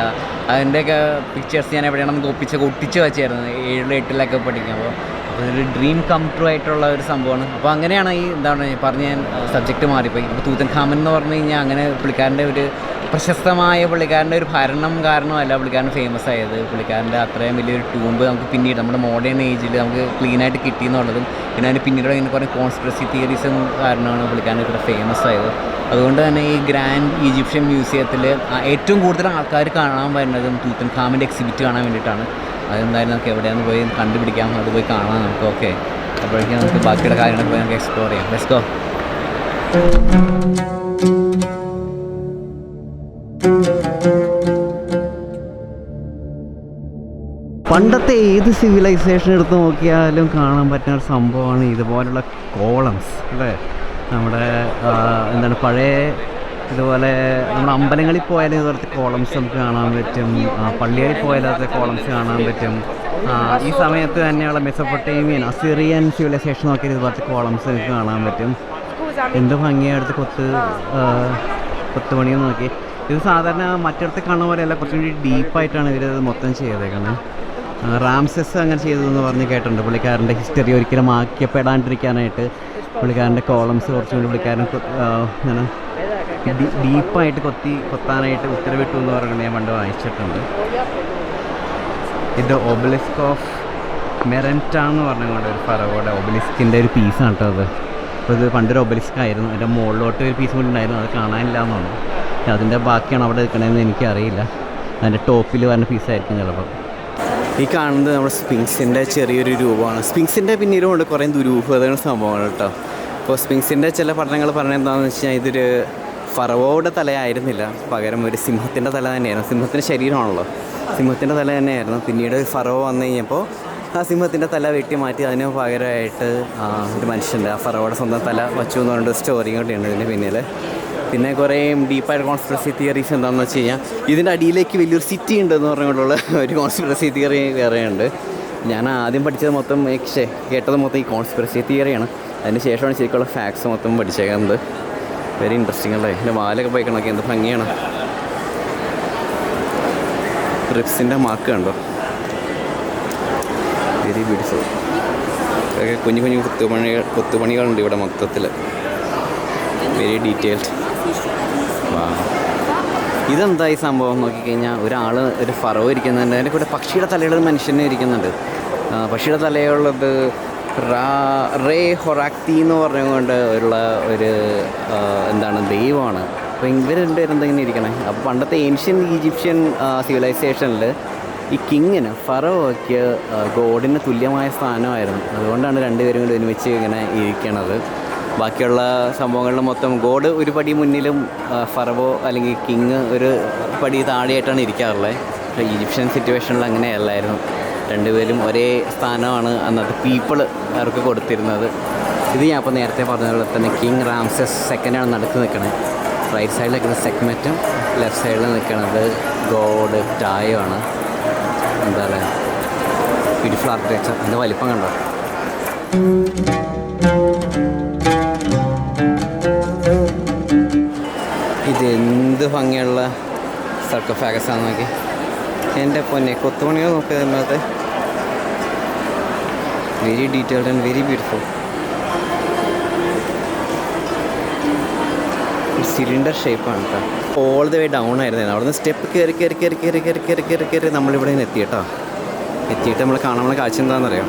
അതിൻ്റെയൊക്കെ പിക്ചേഴ്സ് ഞാൻ എവിടെയാണ് നമുക്ക് ഒട്ടിച്ച് വെച്ചായിരുന്നു 7-ലും 8-ലൊക്കെ പഠിക്കുമ്പോൾ. അതൊരു ഡ്രീം കം ട്രൂ ആയിട്ടുള്ള ഒരു സംഭവമാണ്. അപ്പോൾ അങ്ങനെയാണ് ഈ എന്താണ് പറഞ്ഞ് ഞാൻ സബ്ജക്റ്റ് മാറിപ്പോയി. ഇപ്പോൾ തൂത്തൻ ഖാമൻ എന്ന് പറഞ്ഞു കഴിഞ്ഞാൽ അങ്ങനെ പുള്ളിക്കാരൻ്റെ ഒരു പ്രശസ്തമായ പുള്ളിക്കാരൻ്റെ ഒരു ഭരണം കാരണമല്ല പുള്ളിക്കാരൻ ഫേമസ് ആയത്. പുള്ളിക്കാരൻ്റെ അത്രയും വലിയൊരു ടൂംബ് നമുക്ക് പിന്നീട് നമ്മുടെ മോഡേൺ ഏജിൽ നമുക്ക് ക്ലീനായിട്ട് കിട്ടിയെന്നുള്ളതും പിന്നെ അതിന് പിന്നീട് ഇങ്ങനെ കുറേ കോൺസ്പിറസി തിയറീസും കാരണമാണ് പുള്ളിക്കാരൻ ഇത്ര ഫേമസ് ആയത്. അതുകൊണ്ട് തന്നെ ഈ ഗ്രാൻഡ് ഈജിപ്ഷ്യൻ മ്യൂസിയത്തിൽ ഏറ്റവും കൂടുതൽ ആൾക്കാർ കാണാൻ വരുന്നതും തൂത്തൻ ഖാമൻ്റെ എക്സിബിറ്റ് കാണാൻ വേണ്ടിയിട്ടാണ്. അതെന്തായാലും നമുക്ക് എവിടെയാണെന്ന് പോയി കണ്ടുപിടിക്കാം, അത് പോയി കാണാം നമുക്ക്. ഓക്കെ, അപ്പോഴേക്കും നമുക്ക് ബാക്കിയുള്ള കാര്യങ്ങളൊക്കെ പോയി നമുക്ക് എക്സ്പ്ലോർ ചെയ്യാം. Let's go. പണ്ടത്തെ ഏത് സിവിലൈസേഷൻ എടുത്ത് നോക്കിയാലും കാണാൻ പറ്റുന്ന ഒരു സംഭവമാണ് ഇതുപോലുള്ള കോളംസ് അല്ലേ. നമ്മുടെ എന്താണ് പഴയ ഇതുപോലെ നമ്മുടെ അമ്പലങ്ങളിൽ പോയാലും ഇതുപോലത്തെ കോളംസ് നമുക്ക് കാണാൻ പറ്റും, പള്ളികളിൽ പോയാലും അതുപോലത്തെ കോളംസ് കാണാൻ പറ്റും. ഈ സമയത്ത് തന്നെയുള്ള മെസൊപ്പൊട്ടേമിയൻ അസിറിയൻ സിവിലൈസേഷൻ നോക്കിയാൽ ഇതുപോലത്തെ കോളംസ് നമുക്ക് കാണാൻ പറ്റും. എന്ത് ഭംഗിയായിട്ട് കൊത്തുപണിയെന്ന് നോക്കി. ഇത് സാധാരണ മറ്റിടത്ത് കാണുന്ന പോലെയല്ല, കുറച്ചും കൂടി ഡീപ്പായിട്ടാണ് ഇവർ മൊത്തം ചെയ്തേക്കുന്നത്. റാംസെസ് അങ്ങനെ ചെയ്തതെന്ന് പറഞ്ഞ് കേട്ടിട്ടുണ്ട്. പുള്ളിക്കാരൻ്റെ ഹിസ്റ്ററി ഒരിക്കലും ആക്കിയപ്പെടാണ്ടിരിക്കാനായിട്ട് പുള്ളിക്കാരൻ്റെ കോളംസ് കുറച്ചും കൂടി പുള്ളിക്കാരൻ ഇങ്ങനെ ഡീപ്പായിട്ട് കൊത്താനായിട്ട് ഉത്തരവിട്ടു എന്ന് പറയുന്നത് ഞാൻ പണ്ട് വായിച്ചിട്ടുണ്ട്. ഇത് ഒബലിസ്ക് ഓഫ് മെറൻറ്റ എന്ന് പറഞ്ഞുകൊണ്ട് ഒരു ഫറവോയുടെ ഒബലിസ്കിൻ്റെ ഒരു പീസാണ് കേട്ടോ അത്. അപ്പോൾ ഇത് പണ്ടൊരു ഒബലിസ്ക് ആയിരുന്നു. അതിൻ്റെ മുകളിലോട്ട് ഒരു പീസ് കൂടി ഉണ്ടായിരുന്നു, അത് കാണാനില്ല എന്നാണ്. അതിൻ്റെ ബാക്കിയാണ് അവിടെ നിൽക്കണമെന്ന് എനിക്കറിയില്ല. അതിൻ്റെ ടോപ്പിൽ വരുന്ന പീസായിരിക്കും ചിലപ്പോൾ. ഈ കാണുന്നത് നമ്മുടെ സ്പിങ്സിൻ്റെ ചെറിയൊരു രൂപമാണ്. സ്പിങ്സിൻ്റെ പിന്നീടും ഉണ്ട് കുറേ ദുരൂഹതകളും സംഭവമാണ് കേട്ടോ. അപ്പോൾ സ്പിങ്സിൻ്റെ ചില പഠനങ്ങൾ പറഞ്ഞത് എന്താണെന്ന് വെച്ച് കഴിഞ്ഞാൽ ഇതൊരു ഫറവോയുടെ തലയായിരുന്നില്ല, പകരം ഒരു സിംഹത്തിൻ്റെ തല തന്നെയായിരുന്നു. സിംഹത്തിൻ്റെ ശരീരമാണല്ലോ, സിംഹത്തിൻ്റെ തല തന്നെയായിരുന്നു. പിന്നീട് ഒരു ഫറവോ വന്നു കഴിഞ്ഞപ്പോൾ ആ സിംഹത്തിൻ്റെ തല വെട്ടി മാറ്റി അതിന് പകരമായിട്ട് ഒരു മനുഷ്യൻ്റെ ആ ഫറവോയുടെ സ്വന്തം തല വച്ചു എന്ന് പറഞ്ഞിട്ട് സ്റ്റോറിയും കൂടെയുണ്ട് ഇതിൻ്റെ പിന്നിൽ. പിന്നെ കുറേ ഡീപ്പായിട്ട് കോൺസ്പിറസി തിയറീസ് എന്താണെന്ന് വെച്ച് കഴിഞ്ഞാൽ ഇതിൻ്റെ അടിയിലേക്ക് വലിയൊരു സിറ്റി ഉണ്ടെന്ന് പറഞ്ഞുകൊണ്ടുള്ള ഒരു കോൺസ്പിറസി തിയറി വേറെയുണ്ട്. ഞാൻ ആദ്യം പഠിച്ചത് മൊത്തം കേട്ടത് മൊത്തം ഈ കോൺസ്പിറസി തിയറിയാണ്. അതിന് ശേഷമാണ് ശരിക്കുള്ള ഫാക്ട്സ് മൊത്തം പഠിച്ചേക്കുന്നത്. വെരി ഇൻട്രസ്റ്റിംഗ് അല്ലേ. എൻ്റെ വാലൊക്കെ പോയി കണക്കി എന്ത് ഭംഗിയാണ്. റിപ്സിൻ്റെ മാർക്ക് കണ്ടോ, വെരി ബ്യൂട്ടിഫുൾ. കുഞ്ഞു കുഞ്ഞു കൊത്തുപണികളുണ്ട് ഇവിടെ മൊത്തത്തിൽ. Very detailed. ഇതെന്താ ഈ സംഭവം നോക്കിക്കഴിഞ്ഞാൽ ഒരാൾ ഒരു ഫറോ ഇരിക്കുന്നുണ്ട്, അതിൻ്റെ കൂടെ പക്ഷിയുടെ തലയുള്ള ഒരു മനുഷ്യനെ ഇരിക്കുന്നുണ്ട്. പക്ഷിയുടെ തലയുള്ളത് റേ ഹൊറാക്തി എന്ന് പറഞ്ഞുകൊണ്ട് ഉള്ള ഒരു എന്താണ് ദൈവമാണ്. അപ്പോൾ ഇവർ രണ്ടുപേരും എന്തെങ്കിലും ഇരിക്കണേ. അപ്പോൾ പണ്ടത്തെ ഏൻഷ്യൻ ഈജിപ്ഷ്യൻ സിവിലൈസേഷനിൽ ഈ കിങ്ങിന് ഫറോയ്ക്ക് ഗോഡിന് തുല്യമായ സ്ഥാനമായിരുന്നു. അതുകൊണ്ടാണ് രണ്ടുപേരും കൂടി ഒരുമിച്ച് ഇങ്ങനെ ഇരിക്കണത്. ബാക്കിയുള്ള സംഭവങ്ങളിൽ മൊത്തം ഗോഡ് ഒരു പടി മുന്നിലും ഫറവോ അല്ലെങ്കിൽ കിങ് ഒരു പടി താഴെയായിട്ടാണ് ഇരിക്കാറുള്ളത്. പക്ഷേ ഈജിപ്ഷ്യൻ സിറ്റുവേഷനിൽ അങ്ങനെയല്ലായിരുന്നു. രണ്ടുപേരും ഒരേ സ്ഥാനമാണ് അന്നത്തെ പീപ്പിൾ അവർക്ക് കൊടുത്തിരുന്നത്. ഇത് ഞാൻ ഇപ്പോൾ നേരത്തെ പറഞ്ഞ പോലെ തന്നെ കിങ് റാംസസ് സെക്കൻഡാണ് നടുക്ക് നിൽക്കണത്. റൈറ്റ് സൈഡിൽ നിൽക്കുന്നത് സെക്മെറ്റും ലെഫ്റ്റ് സൈഡിൽ നിൽക്കുന്നത് ഗോഡ് ടായുമാണ്. എന്താ പറയുക, ബ്യൂട്ടിഫുൾ ആർക്കിടെക്ചർ. അതിൻ്റെ വലിപ്പം കണ്ടോ. ഇതെന്ത് ഭംഗിയുള്ള സർക്കോഫാഗസ് ആണെന്ന് നോക്കി. എൻ്റെ പൊന്നെ കൊത്തുപണികൾ നോക്കുക. അതിനകത്ത് very detailed and very beautiful. Cylinder ഷേപ്പാണ് കേട്ടോ. ഓൾ ദ വേ ഡൗൺ ആയിരുന്നു. അവിടെ നിന്ന് സ്റ്റെപ്പ് കയറി നമ്മളിവിടെ നിന്ന് എത്തിയിട്ടോ. എത്തിയിട്ട് നമ്മൾ കാണാനുള്ള കാഴ്ച എന്താണെന്നറിയാം.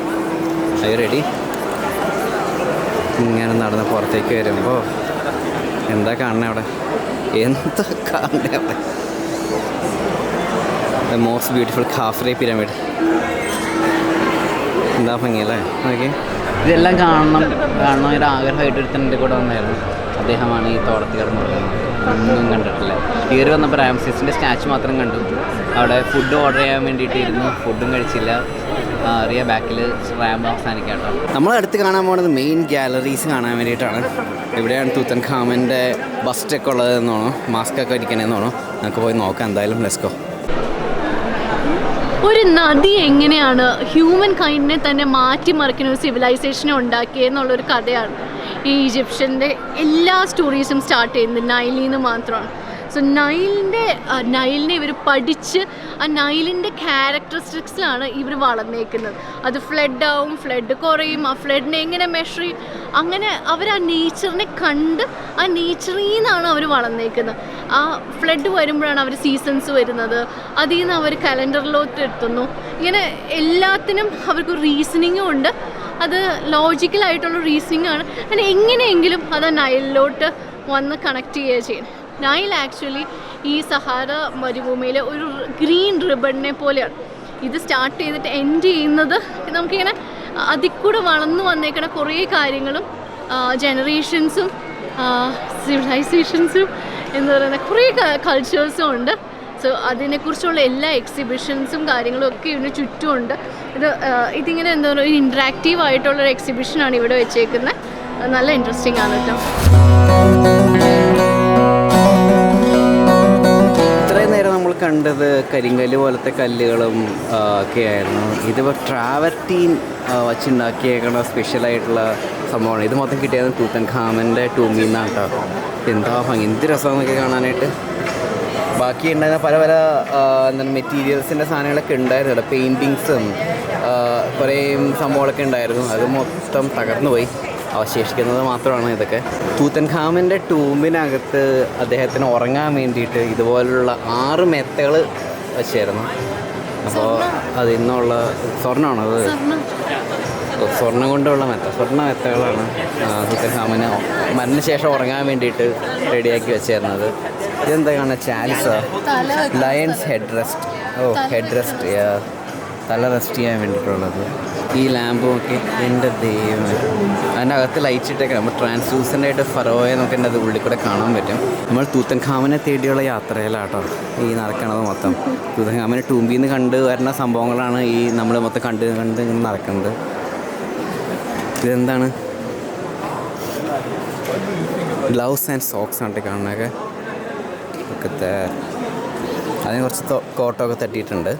അത് റെഡി. ഇങ്ങനെ നടന്ന് പുറത്തേക്ക് വരുമ്പോൾ എന്താ കാണണേ അവിടെ? എന്താ കാണണേ അവിടെ? The most beautiful Khafre pyramid. എന്താ ഭംഗിയല്ലേ? ഓക്കെ, ഇതെല്ലാം കാണണം ഒരു ആഗ്രഹമായിട്ട് ഒരുത്തൻ്റെ കൂടെ വന്നായിരുന്നു. അദ്ദേഹമാണ് ഈ തോടത്തി കിടന്നുള്ളത്. ഒന്നും കണ്ടിട്ടില്ല. കയറി വന്നപ്പോൾ റാംസസിൻ്റെ സ്റ്റാച്ചു മാത്രം കണ്ടു. അവിടെ ഫുഡ് ഓർഡർ ചെയ്യാൻ വേണ്ടിയിട്ട് ഇരുന്നു. ഫുഡും കഴിച്ചില്ല. അറിയാം ബാക്കിൽ റാമ്പ് അവസാനിക്കാട്ടോ. നമ്മൾ അടുത്ത് കാണാൻ പോകുന്നത് മെയിൻ ഗാലറീസ് കാണാൻ വേണ്ടിയിട്ടാണ്. ഇവിടെയാണ് തൂത്തൻഖാമൻ്റെ ബസ്റ്റൊക്കെ ഉള്ളതെന്നാണോ, മാസ്കൊക്കെ ഇരിക്കണമെന്നാണോ. നമുക്ക് പോയി നോക്കാം എന്തായാലും. Let's go. ഒരു നദി എങ്ങനെയാണ് ഹ്യൂമൻ കൈൻഡിനെ തന്നെ മാറ്റിമറിക്കുന്ന ഒരു സിവിലൈസേഷനെ ഉണ്ടാക്കിയെന്നുള്ളൊരു കഥയാണ് ഈ ഈജിപ്ഷ്യൻ്റെ എല്ലാ സ്റ്റോറീസും സ്റ്റാർട്ട് ചെയ്യുന്നത് നൈലിൽ നിന്ന് മാത്രമാണ്. സോ നൈലിനെ ഇവർ പഠിച്ച് ആ നൈലിൻ്റെ ക്യാരക്ടറിസ്റ്റിക്സിലാണ് ഇവർ വളർന്നേക്കുന്നത്. അത് ഫ്ലഡാവും, ഫ്ലഡ് കുറയും, ആ ഫ്ലഡിനെ എങ്ങനെ മെഷർ ചെയ്യും, അങ്ങനെ അവർ ആ നേച്ചറിനെ കണ്ട് ആ നേച്ചറിൽ നിന്നാണ് അവർ വളർന്നേക്കുന്നത്. ആ ഫ്ലഡ് വരുമ്പോഴാണ് അവർ സീസൺസ് വരുന്നത്. അതിൽ നിന്ന് അവർ കലണ്ടറിലോട്ട് എത്തുന്നു. ഇങ്ങനെ എല്ലാത്തിനും അവർക്ക് റീസണിങ്ങും ഉണ്ട്. അത് ലോജിക്കലായിട്ടുള്ള റീസണിങ് ആണ്. അങ്ങനെ എങ്ങനെയെങ്കിലും അത് നൈലിലോട്ട് വന്ന് കണക്ട് ചെയ്യുക ചെയ്യണം. നൈൽ ആക്ച്വലി ഈ സഹാറ മരുഭൂമിയിലെ ഒരു ഗ്രീൻ റിബണിനെ പോലെയാണ്. ഇത് സ്റ്റാർട്ട് ചെയ്തിട്ട് എൻഡ് ചെയ്യുന്നത് നമുക്കിങ്ങനെ അതിൽ കൂടെ വളർന്നു വന്നേക്കണ കുറേ കാര്യങ്ങളും ജനറേഷൻസും സിവിലൈസേഷൻസും എന്ന് പറയുന്ന കുറേ കൾച്ചേഴ്സും ഉണ്ട്. സോ അതിനെക്കുറിച്ചുള്ള എല്ലാ എക്സിബിഷൻസും കാര്യങ്ങളും ഒക്കെ ഇതിന് ചുറ്റുമുണ്ട്. ഇതിങ്ങനെ എന്താ പറയുക, ഒരു ഇൻട്രാക്റ്റീവ് ആയിട്ടുള്ളൊരു എക്സിബിഷനാണ് ഇവിടെ വെച്ചേക്കുന്നത്. നല്ല ഇൻട്രസ്റ്റിംഗ് ആണ് കേട്ടോ. ഇത്രയും നേരം നമ്മൾ കണ്ടത് കരിങ്കല്ല് പോലത്തെ കല്ലുകളും ഒക്കെ ആയിരുന്നു. ഇതിപ്പോൾ ട്രാവർട്ടീൻ വച്ചുണ്ടാക്കിയേക്കണ സ്പെഷ്യലായിട്ടുള്ള സംഭവമാണ്. ഇത് മൊത്തം കിട്ടിയത് തൂത്തൻഖാമൻ്റെ ടൂമിൽ നിന്നാണ് കേട്ടോ. എന്താ ഭംഗി, എന്ത് രസമെന്നൊക്കെ കാണാനായിട്ട്. ബാക്കി ഉണ്ടായിരുന്ന പല പല എന്താണ് മെറ്റീരിയൽസിൻ്റെ സാധനങ്ങളൊക്കെ ഉണ്ടായിരുന്നു ഇവിടെ. പെയിൻറ്റിങ്സും കുറേ സംഭവങ്ങളൊക്കെ ഉണ്ടായിരുന്നു. അത് മൊത്തം തകർന്നു പോയി. അവശേഷിക്കുന്നത് മാത്രമാണ് ഇതൊക്കെ. തൂത്തൻഖാമൻ്റെ ടൂമ്പിനകത്ത് അദ്ദേഹത്തിന് ഉറങ്ങാൻ വേണ്ടിയിട്ട് ഇതുപോലുള്ള 6 മെത്തകൾ വെച്ചായിരുന്നു. അപ്പോൾ അതിൽ നിന്നുള്ള സ്വർണ്ണമാണ് അത്, സ്വർണ്ണം കൊണ്ടുള്ള സ്വർണ്ണ മെത്തകളാണ് തൂത്തൻഖാമന് മരണശേഷം ഉറങ്ങാൻ വേണ്ടിയിട്ട് റെഡിയാക്കി വെച്ചിരുന്നത്. ഇതെന്താ കാണുക, Chalisa lions head rest. Head rest, തല റെസ്റ്റ് ചെയ്യാൻ വേണ്ടിയിട്ടുള്ളത്. ഈ ലാമ്പും ഒക്കെ എൻ്റെ ദൈവം. അതിൻ്റെ അകത്ത് ലൈറ്റ് ഇട്ടൊക്കെ നമ്മൾ ട്രാൻസ്ലൂസൻ്റ് ആയിട്ട് ഫറോയെ നമുക്ക് എൻ്റെ അത് ഉള്ളിൽ കൂടെ കാണാൻ പറ്റും. നമ്മൾ തൂത്തൻഖാമനെ തേടിയുള്ള യാത്രയിലാട്ടോ ഈ നടക്കണത് മൊത്തം. തൂത്തൻഖാമനെ ടൂമ്പിൽ നിന്ന് കണ്ട് വരുന്ന സംഭവങ്ങളാണ് ഈ നമ്മൾ മൊത്തം കണ്ട് ഇങ്ങനെ നടക്കുന്നത്. ഇതെന്താണ്, ഗ്ലൗസ് ആൻഡ് സോക്സ് ആണ് കാണുന്നതൊക്കെ. ഒക്കെ അതിന് കുറച്ച് കോട്ടൊക്കെ തട്ടിയിട്ടുണ്ട്.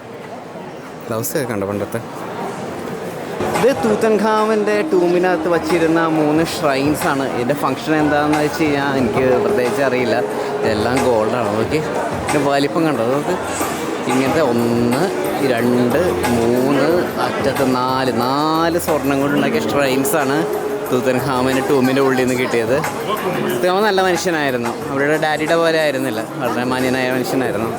ഗ്ലൗസ് ഒക്കെ കണ്ടോ പണ്ടത്തെ. ഇത് തൂത്തൻഖാമൻ്റെ ടൂമിനകത്ത് വച്ചിരുന്ന 3 ഷ്രൈൻസ് ആണ്. ഇതിൻ്റെ ഫങ്ഷൻ എന്താണെന്ന് വെച്ച് കഴിഞ്ഞാൽ എനിക്ക് പ്രത്യേകിച്ച് അറിയില്ല. ഇതെല്ലാം ഗോൾഡാണ്. നോക്കി ഇതിൻ്റെ വലിപ്പം കണ്ടോ. നമുക്ക് ഇങ്ങനത്തെ 1 2, 3 അറ്റത്ത് 4 സ്വർണം കൊണ്ടുണ്ടാക്കിയ ഷ്രൈൻസാണ് തൂത്തൻഖാമന് ടൂമിൻ്റെ ഉള്ളിൽ നിന്ന് കിട്ടിയത്. തൂത്തൻഖാമൻ നല്ല മനുഷ്യനായിരുന്നു, അവരുടെ ഡാഡിയുടെ പോലെ ആയിരുന്നില്ല, വളരെ മാന്യനായ മനുഷ്യനായിരുന്നു.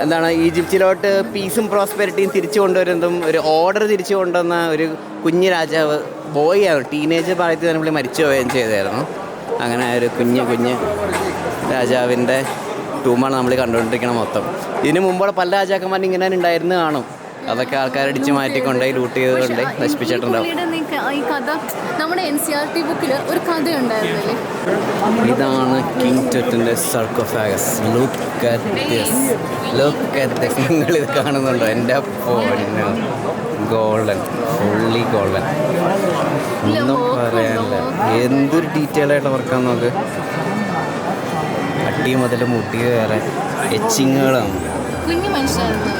എന്താണ് ഈജിപ്തിലോട്ട് പീസും പ്രോസ്പെരിറ്റിയും തിരിച്ചു കൊണ്ടുവരുന്നതും ഒരു ഓർഡർ തിരിച്ചു കൊണ്ടുവന്ന ഒരു കുഞ്ഞ് രാജാവ്, ബോയ് ആണ്, ടീനേജ് പ്രായത്തിൽ തന്നെ പുള്ളി മരിച്ചു പോവുകയും ചെയ്തായിരുന്നു. അങ്ങനെ ഒരു കുഞ്ഞ് രാജാവിൻ്റെ ടൂമാണ് നമ്മൾ കണ്ടുകൊണ്ടിരിക്കണം മൊത്തം. ഇതിന് മുമ്പുള്ള പല രാജാക്കന്മാരും ഇങ്ങനെ ഉണ്ടായിരുന്നു കാണും, അതൊക്കെ ആൾക്കാരടിച്ച് മാറ്റിക്കൊണ്ടേ ലൂട്ട് ചെയ്തുകൊണ്ട് നശിപ്പിച്ചിട്ടുണ്ടാവും. ഈ കഥ നമ്മുടെ NCERT ബുക്കിൽ ഒരു കഥ ഉണ്ടായിരുന്നില്ലേ? ഇതാണ് കിങ് ട്യൂറ്റിൻ്റെ സർക്കോഫാഗസ്. Look at this. നിങ്ങളിത് കാണുന്നുണ്ടോ? എൻ്റെ പൊന്നോ, ഗോൾഡൻ, ഫുള്ളി ഗോൾഡൻ, ഒന്നും പറയാനില്ല. എന്തൊരു ഡീറ്റെയിൽ ആയിട്ട് വർക്കാന്ന് നോക്ക്. അടി മുതൽ മുടി വേറെ എച്ചിങ്ങുകളാണ്. കുഞ്ഞു മനുഷ്യനായിരുന്നു.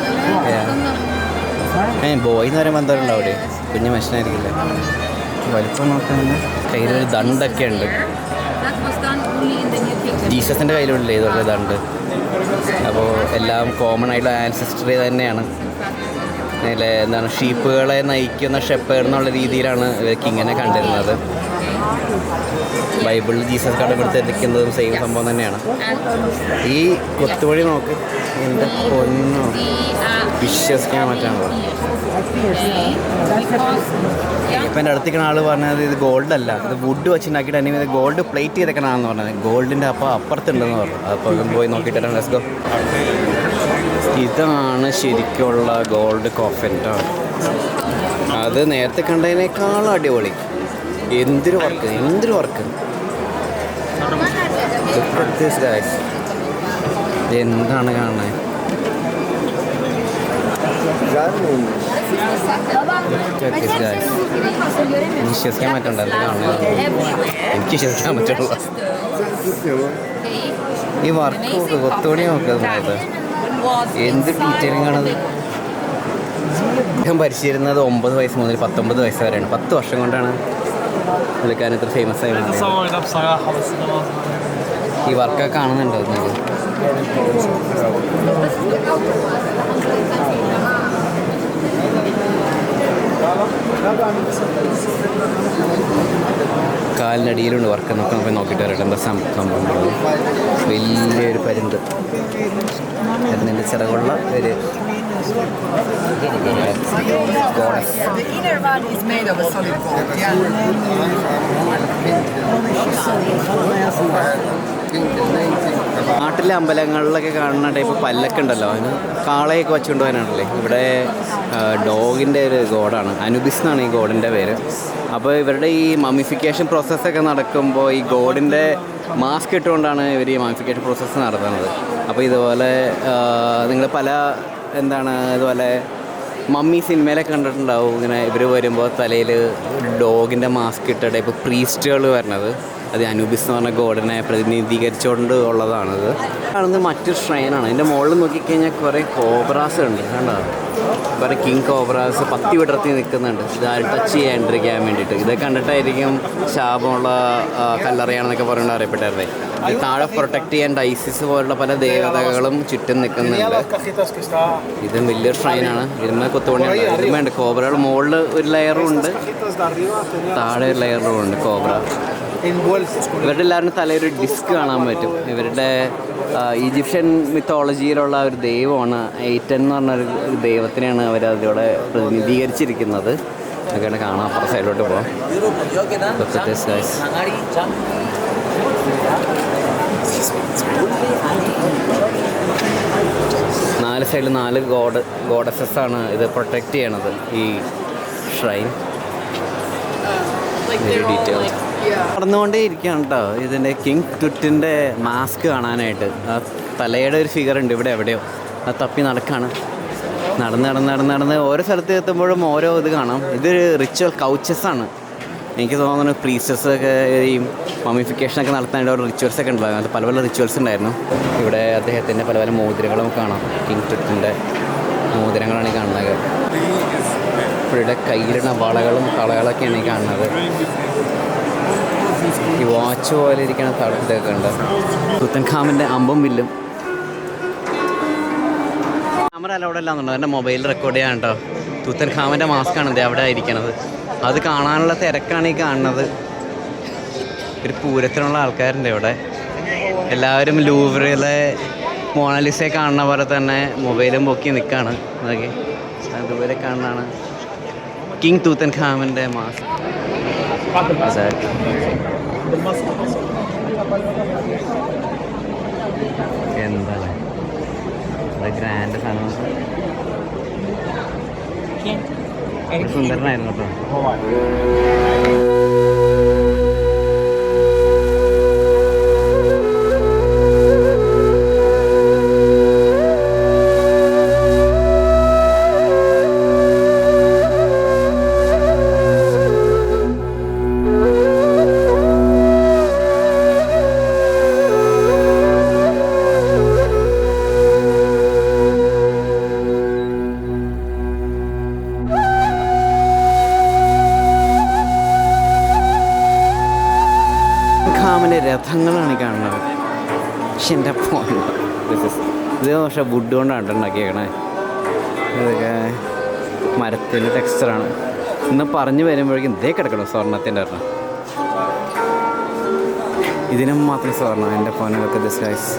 ബോയ് എന്ന് പറയുമ്പോൾ എന്താ ഉണ്ടാവും അവിടെ? കുഞ്ഞു മനുഷ്യനായിരിക്കില്ല. വലിപ്പം നോക്കാൻ കയ്യിലൊരു ദണ്ടൊക്കെ ഉണ്ട്. ജീസസിൻ്റെ കയ്യിലുള്ളില്ലേ ഇതുള്ള ദണ്ട്. അപ്പോൾ എല്ലാം കോമൺ ആയിട്ടുള്ള ആൻസിസ്റ്ററി തന്നെയാണ്. അതിലെ എന്താണ് ഷീപ്പുകളെ നയിക്കുന്ന ഷെപ്പേർഡ് എന്നുള്ള രീതിയിലാണ് കിങ്ങിനെ കണ്ടിരുന്നത്. ബൈബിളിൽ ജീസസ് കടമെടുത്തിരിക്കുന്നതും സെയിം സംഭവം തന്നെയാണ്. ഈ കൊത്തുവഴി നോക്ക്, എൻ്റെ പൊന്നോ, വിശ്വസിക്കാൻ പറ്റാണല്ലോ. ഇപ്പം എൻ്റെ അടുത്തേക്കുന്ന ആൾ പറഞ്ഞത് ഇത് ഗോൾഡ് അല്ല, ഇത് വുഡ് വെച്ചുണ്ടാക്കിയിട്ട് തന്നെ ഇത് ഗോൾഡ് പ്ലേറ്റ് ചെയ്തേക്കണമെന്ന് പറഞ്ഞത്. ഗോൾഡിൻ്റെ അപ്പുറത്തുണ്ടെന്ന് പറഞ്ഞു. അപ്പോൾ പോയി നോക്കിയിട്ട് ലെറ്റ്സ് ഗോ. ഇതാണ് ശരിക്കുള്ള ഗോൾഡ് കോഫിൻ. അത് നേരത്തെ കണ്ടതിനേക്കാളും അടിപൊളി. എന്തൊരു വർക്ക്. എന്താണ് കാണുന്നത്? വിശ്വസിക്കാൻ പറ്റണ്ടല്ലോ കാണുന്നത്. എനിക്ക് വിശ്വസിക്കാൻ പറ്റുള്ളൂ. ഈ വർക്ക് നോക്ക്, കൊത്തുപണി നോക്കുന്നത് എന്ത് ഡീറ്റെയിലിംഗ് ആണത്. അദ്ദേഹം പരിശീലിക്കുന്നത് 9 വയസ്സ് മുതൽ 19 വയസ്സ് വരെയാണ്. 10 വർഷം കൊണ്ടാണ് പുള്ളിക്കാരൻ ഇത്ര ഫേമസ് ആയി. ഈ വർക്കൊക്കെ കാണുന്നുണ്ടോ? കാലിനടിയിലുണ്ട് വർക്ക്. നമുക്ക് നോക്കിയിട്ട് വരട്ടെ എന്താ സംഭവം. വലിയൊരു പരുന്ത്, അതിൻ്റെ ചിറകുള്ള ഒരു നാട്ടിലെ അമ്പലങ്ങളിലൊക്കെ കാണുന്ന ടൈപ്പ് പല്ലൊക്കെ ഉണ്ടല്ലോ, അതിന് കാളയൊക്കെ വെച്ചുകൊണ്ട് പോകാനാണല്ലേ. ഇവിടെ ഡോഗിൻ്റെ ഒരു ഗോഡാണ്, അനുബിസ് എന്നാണ് ഈ ഗോഡിൻ്റെ പേര്. അപ്പോൾ ഇവരുടെ ഈ മമ്മിഫിക്കേഷൻ പ്രോസസ്സൊക്കെ നടക്കുമ്പോൾ ഈ ഗോഡിൻ്റെ മാസ്ക് ഇട്ടുകൊണ്ടാണ് ഇവർ ഈ മമ്മിഫിക്കേഷൻ പ്രോസസ്സ് നടത്തുന്നത്. അപ്പോൾ ഇതുപോലെ നിങ്ങൾ പല ഇതുപോലെ മമ്മി സിനിമയിലൊക്കെ കണ്ടിട്ടുണ്ടാവും, ഇങ്ങനെ ഇവർ വരുമ്പോൾ തലയിൽ ഡോഗിൻ്റെ മാസ്ക് ഇട്ട ടൈപ്പ് പ്രീസ്റ്റുകൾ വരുന്നത്. അത് അനുബിസ് എന്ന് പറഞ്ഞ ഗോഡിനെ പ്രതിനിധീകരിച്ചുകൊണ്ട് ഉള്ളതാണത്. കാണുന്നത് മറ്റൊരു ഷ്രൈനാണ്. അതിൻ്റെ മുകളിൽ നോക്കിക്കഴിഞ്ഞാൽ കുറേ കോബ്രാസ് ഉണ്ട്, കണ്ടോ? കുറേ കിങ് കോബ്രാസ് പത്തി വിടർത്തി നിൽക്കുന്നുണ്ട്. ഇത് ടച്ച് ചെയ്യാണ്ടിരിക്കാൻ വേണ്ടിയിട്ട്. ഇതൊക്കെ കണ്ടിട്ടായിരിക്കും ശാപമുള്ള കല്ലറയാണെന്നൊക്കെ പറഞ്ഞുകൊണ്ട് അറിയപ്പെട്ടായിരുന്നേ. ഇത് താഴെ പ്രൊട്ടക്ട് ചെയ്യാൻ ഐസിസ് പോലുള്ള പല ദേവതകളും ചുറ്റും നിൽക്കുന്നുണ്ട്. ഇതും വലിയൊരു ഷ്രൈനാണ്. ഇതിന്മേൽ കൊത്തുപണിയുണ്ട്. ഇതിന്മേണ്ട് കോബ്രയുടെ മുകളിൽ ഒരു ലെയറും ഉണ്ട്, താഴെ ഒരു ലെയറും ഉണ്ട് കോബ്ര. ഇവരുടെ എല്ലാവരും തലയൊരു ഡിസ്ക് കാണാൻ പറ്റും. ഇവരുടെ ഈജിപ്ഷ്യൻ മിത്തോളജിയിലുള്ള ഒരു ദൈവമാണ് എയ്റ്റൻ എന്ന് പറഞ്ഞൊരു ദൈവത്തിനെയാണ് അവരതിലൂടെ പ്രതിനിധീകരിച്ചിരിക്കുന്നത്. അതൊക്കെയാണ് കാണാം. അപ്പുറം സൈഡിലോട്ട് പോകാം. നാല് സൈഡിൽ 4 ഗോഡസസ് ആണ് ഇത് പ്രൊട്ടക്റ്റ് ചെയ്യണത്, ഈ ഷ്രൈൻ. ഡീറ്റെയിൽ നടന്നുകൊണ്ടേ ഇരിക്കുകയാണ് കേട്ടോ. ഇതിൻ്റെ കിങ് ട്യൂറ്റിൻ്റെ മാസ്ക് കാണാനായിട്ട് ആ തലയുടെ ഒരു ഫിഗർ ഉണ്ട് ഇവിടെ എവിടെയോ. അത് തപ്പി നടക്കുകയാണ്. നടന്ന് ഓരോ സ്ഥലത്ത് എത്തുമ്പോഴും ഓരോ ഇത് കാണാം. ഇതൊരു റിച്വൽ കൗച്ചസാണ്. എനിക്ക് തോന്നുന്നു പ്രീസ്റ്റസൊക്കെ ഈ മമ്മിഫിക്കേഷനൊക്കെ നടത്താനായിട്ട് ഓരോ റിച്വൽസൊക്കെ ഉണ്ടാകും. അത് പല റിച്വൽസ് ഉണ്ടായിരുന്നു. ഇവിടെ അദ്ദേഹത്തിൻ്റെ പല മോതിരങ്ങളും കാണാം. കിങ് ട്യൂറ്റിൻ്റെ മോതിരങ്ങളാണ് ഈ കാണുന്നത്. ഇവിടെ കയ്യിലിടുന്ന വളകളും കളകളൊക്കെയാണ് ഈ കാണുന്നത്. ഈ വാച്ച് പോലെ ഇരിക്കുന്ന ഇതൊക്കെ ഉണ്ട്. തുത്തൻഖാമൻ്റെ അമ്പും വില്ലും. ക്യാമറ അലൗഡ് അല്ലാന്നുണ്ടോ? എൻ്റെ മൊബൈൽ റെക്കോർഡ് ചെയ്യാൻ കേട്ടോ. തൂത്തൻ ഖാമൻ്റെ മാസ്കാണ് ഇത് അവിടെ ഇരിക്കണത്. അത് കാണാനുള്ള തിരക്കാണ് ഈ കാണുന്നത്. ഒരു പൂരത്തിനുള്ള ആൾക്കാരുണ്ട് ഇവിടെ. എല്ലാവരും ലൂവറിലെ മോണാലിസയെ കാണുന്ന പോലെ തന്നെ മൊബൈലും പൊക്കി നിൽക്കുകയാണ്. നോക്കി അതുപോലെ കാണുന്നതാണ് കിങ് തൂത്തൻ ഖാമൻ്റെ മാസ്ക്. എന്താണ് ഗ്രാൻഡ് സാധനം. സുന്ദരനായിരുന്നു കേട്ടോ. രഥങ്ങളാണ് ഈ കാണുന്നത്. പക്ഷെ എൻ്റെ ഇത് പക്ഷേ വുഡ് കൊണ്ടാണ് ഉണ്ടാക്കിയേക്കണേ. ഇതൊക്കെ മരത്തിൻ്റെ ടെക്സ്ചറാണ്. ഇന്ന് പറഞ്ഞു വരുമ്പോഴേക്കും ഇതേ കിടക്കണം സ്വർണ്ണത്തിൻ്റെ എണ്ണം. ഇതിനും മാത്രം സ്വർണ്ണം. എൻ്റെ ഫോണിലൊക്കെ ഡിസ്ഗൈസ്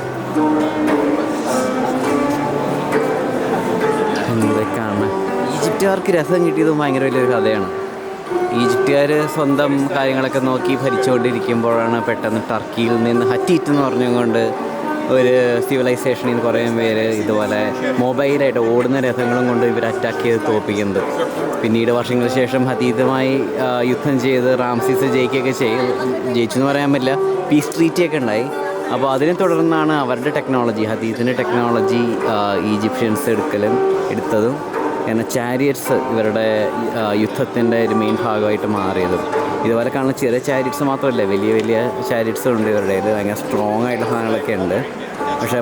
എന്തൊക്കെയാണ്. ഈജിപ്തുകാർക്ക് രസം കിട്ടിയതും ഭയങ്കര വലിയൊരു കഥയാണ്. ഈജിപ്തുകാർ സ്വന്തം കാര്യങ്ങളൊക്കെ നോക്കി ഭരിച്ചുകൊണ്ടിരിക്കുമ്പോഴാണ് പെട്ടെന്ന് ടർക്കിയിൽ നിന്ന് ഹറ്റീറ്റ് എന്ന് പറഞ്ഞുകൊണ്ട് ഒരു സിവിലൈസേഷനിൽ നിന്ന് കുറേ പേര് ഇതുപോലെ മൊബൈലായിട്ട് ഓടുന്ന രഥങ്ങളും കൊണ്ട് ഇവർ അറ്റാക്ക് ചെയ്ത് തോൽപ്പിക്കുന്നത്. പിന്നീട് വർഷങ്ങൾക്ക് ശേഷം ഹത്തീത്തുമായി യുദ്ധം ചെയ്ത് റാംസീസ് ജയിച്ചു എന്ന് പറയാൻ പറ്റില്ല, പീസ് ട്രീറ്റിയൊക്കെ ഉണ്ടായി. അപ്പോൾ അതിനെ തുടർന്നാണ് അവരുടെ ടെക്നോളജി, ഹത്തീത്തിൻ്റെ ടെക്നോളജി ഈജിപ്ഷ്യൻസ് എടുത്തതും കാരണം ചാരിയറ്റ്സ് ഇവരുടെ യുദ്ധത്തിൻ്റെ ഒരു മെയിൻ ഭാഗമായിട്ട് മാറിയതും. ഇതുപോലെ കാണുന്ന ചെറിയ ചാരിയറ്റ്സ് മാത്രമല്ല, വലിയ വലിയ ചാരിയറ്റ്സും ഉണ്ട് ഇവരുടെ. ഇത് ഭയങ്കര സ്ട്രോങ് ആയിട്ടുള്ള സാധനങ്ങളൊക്കെ ഉണ്ട്. പക്ഷേ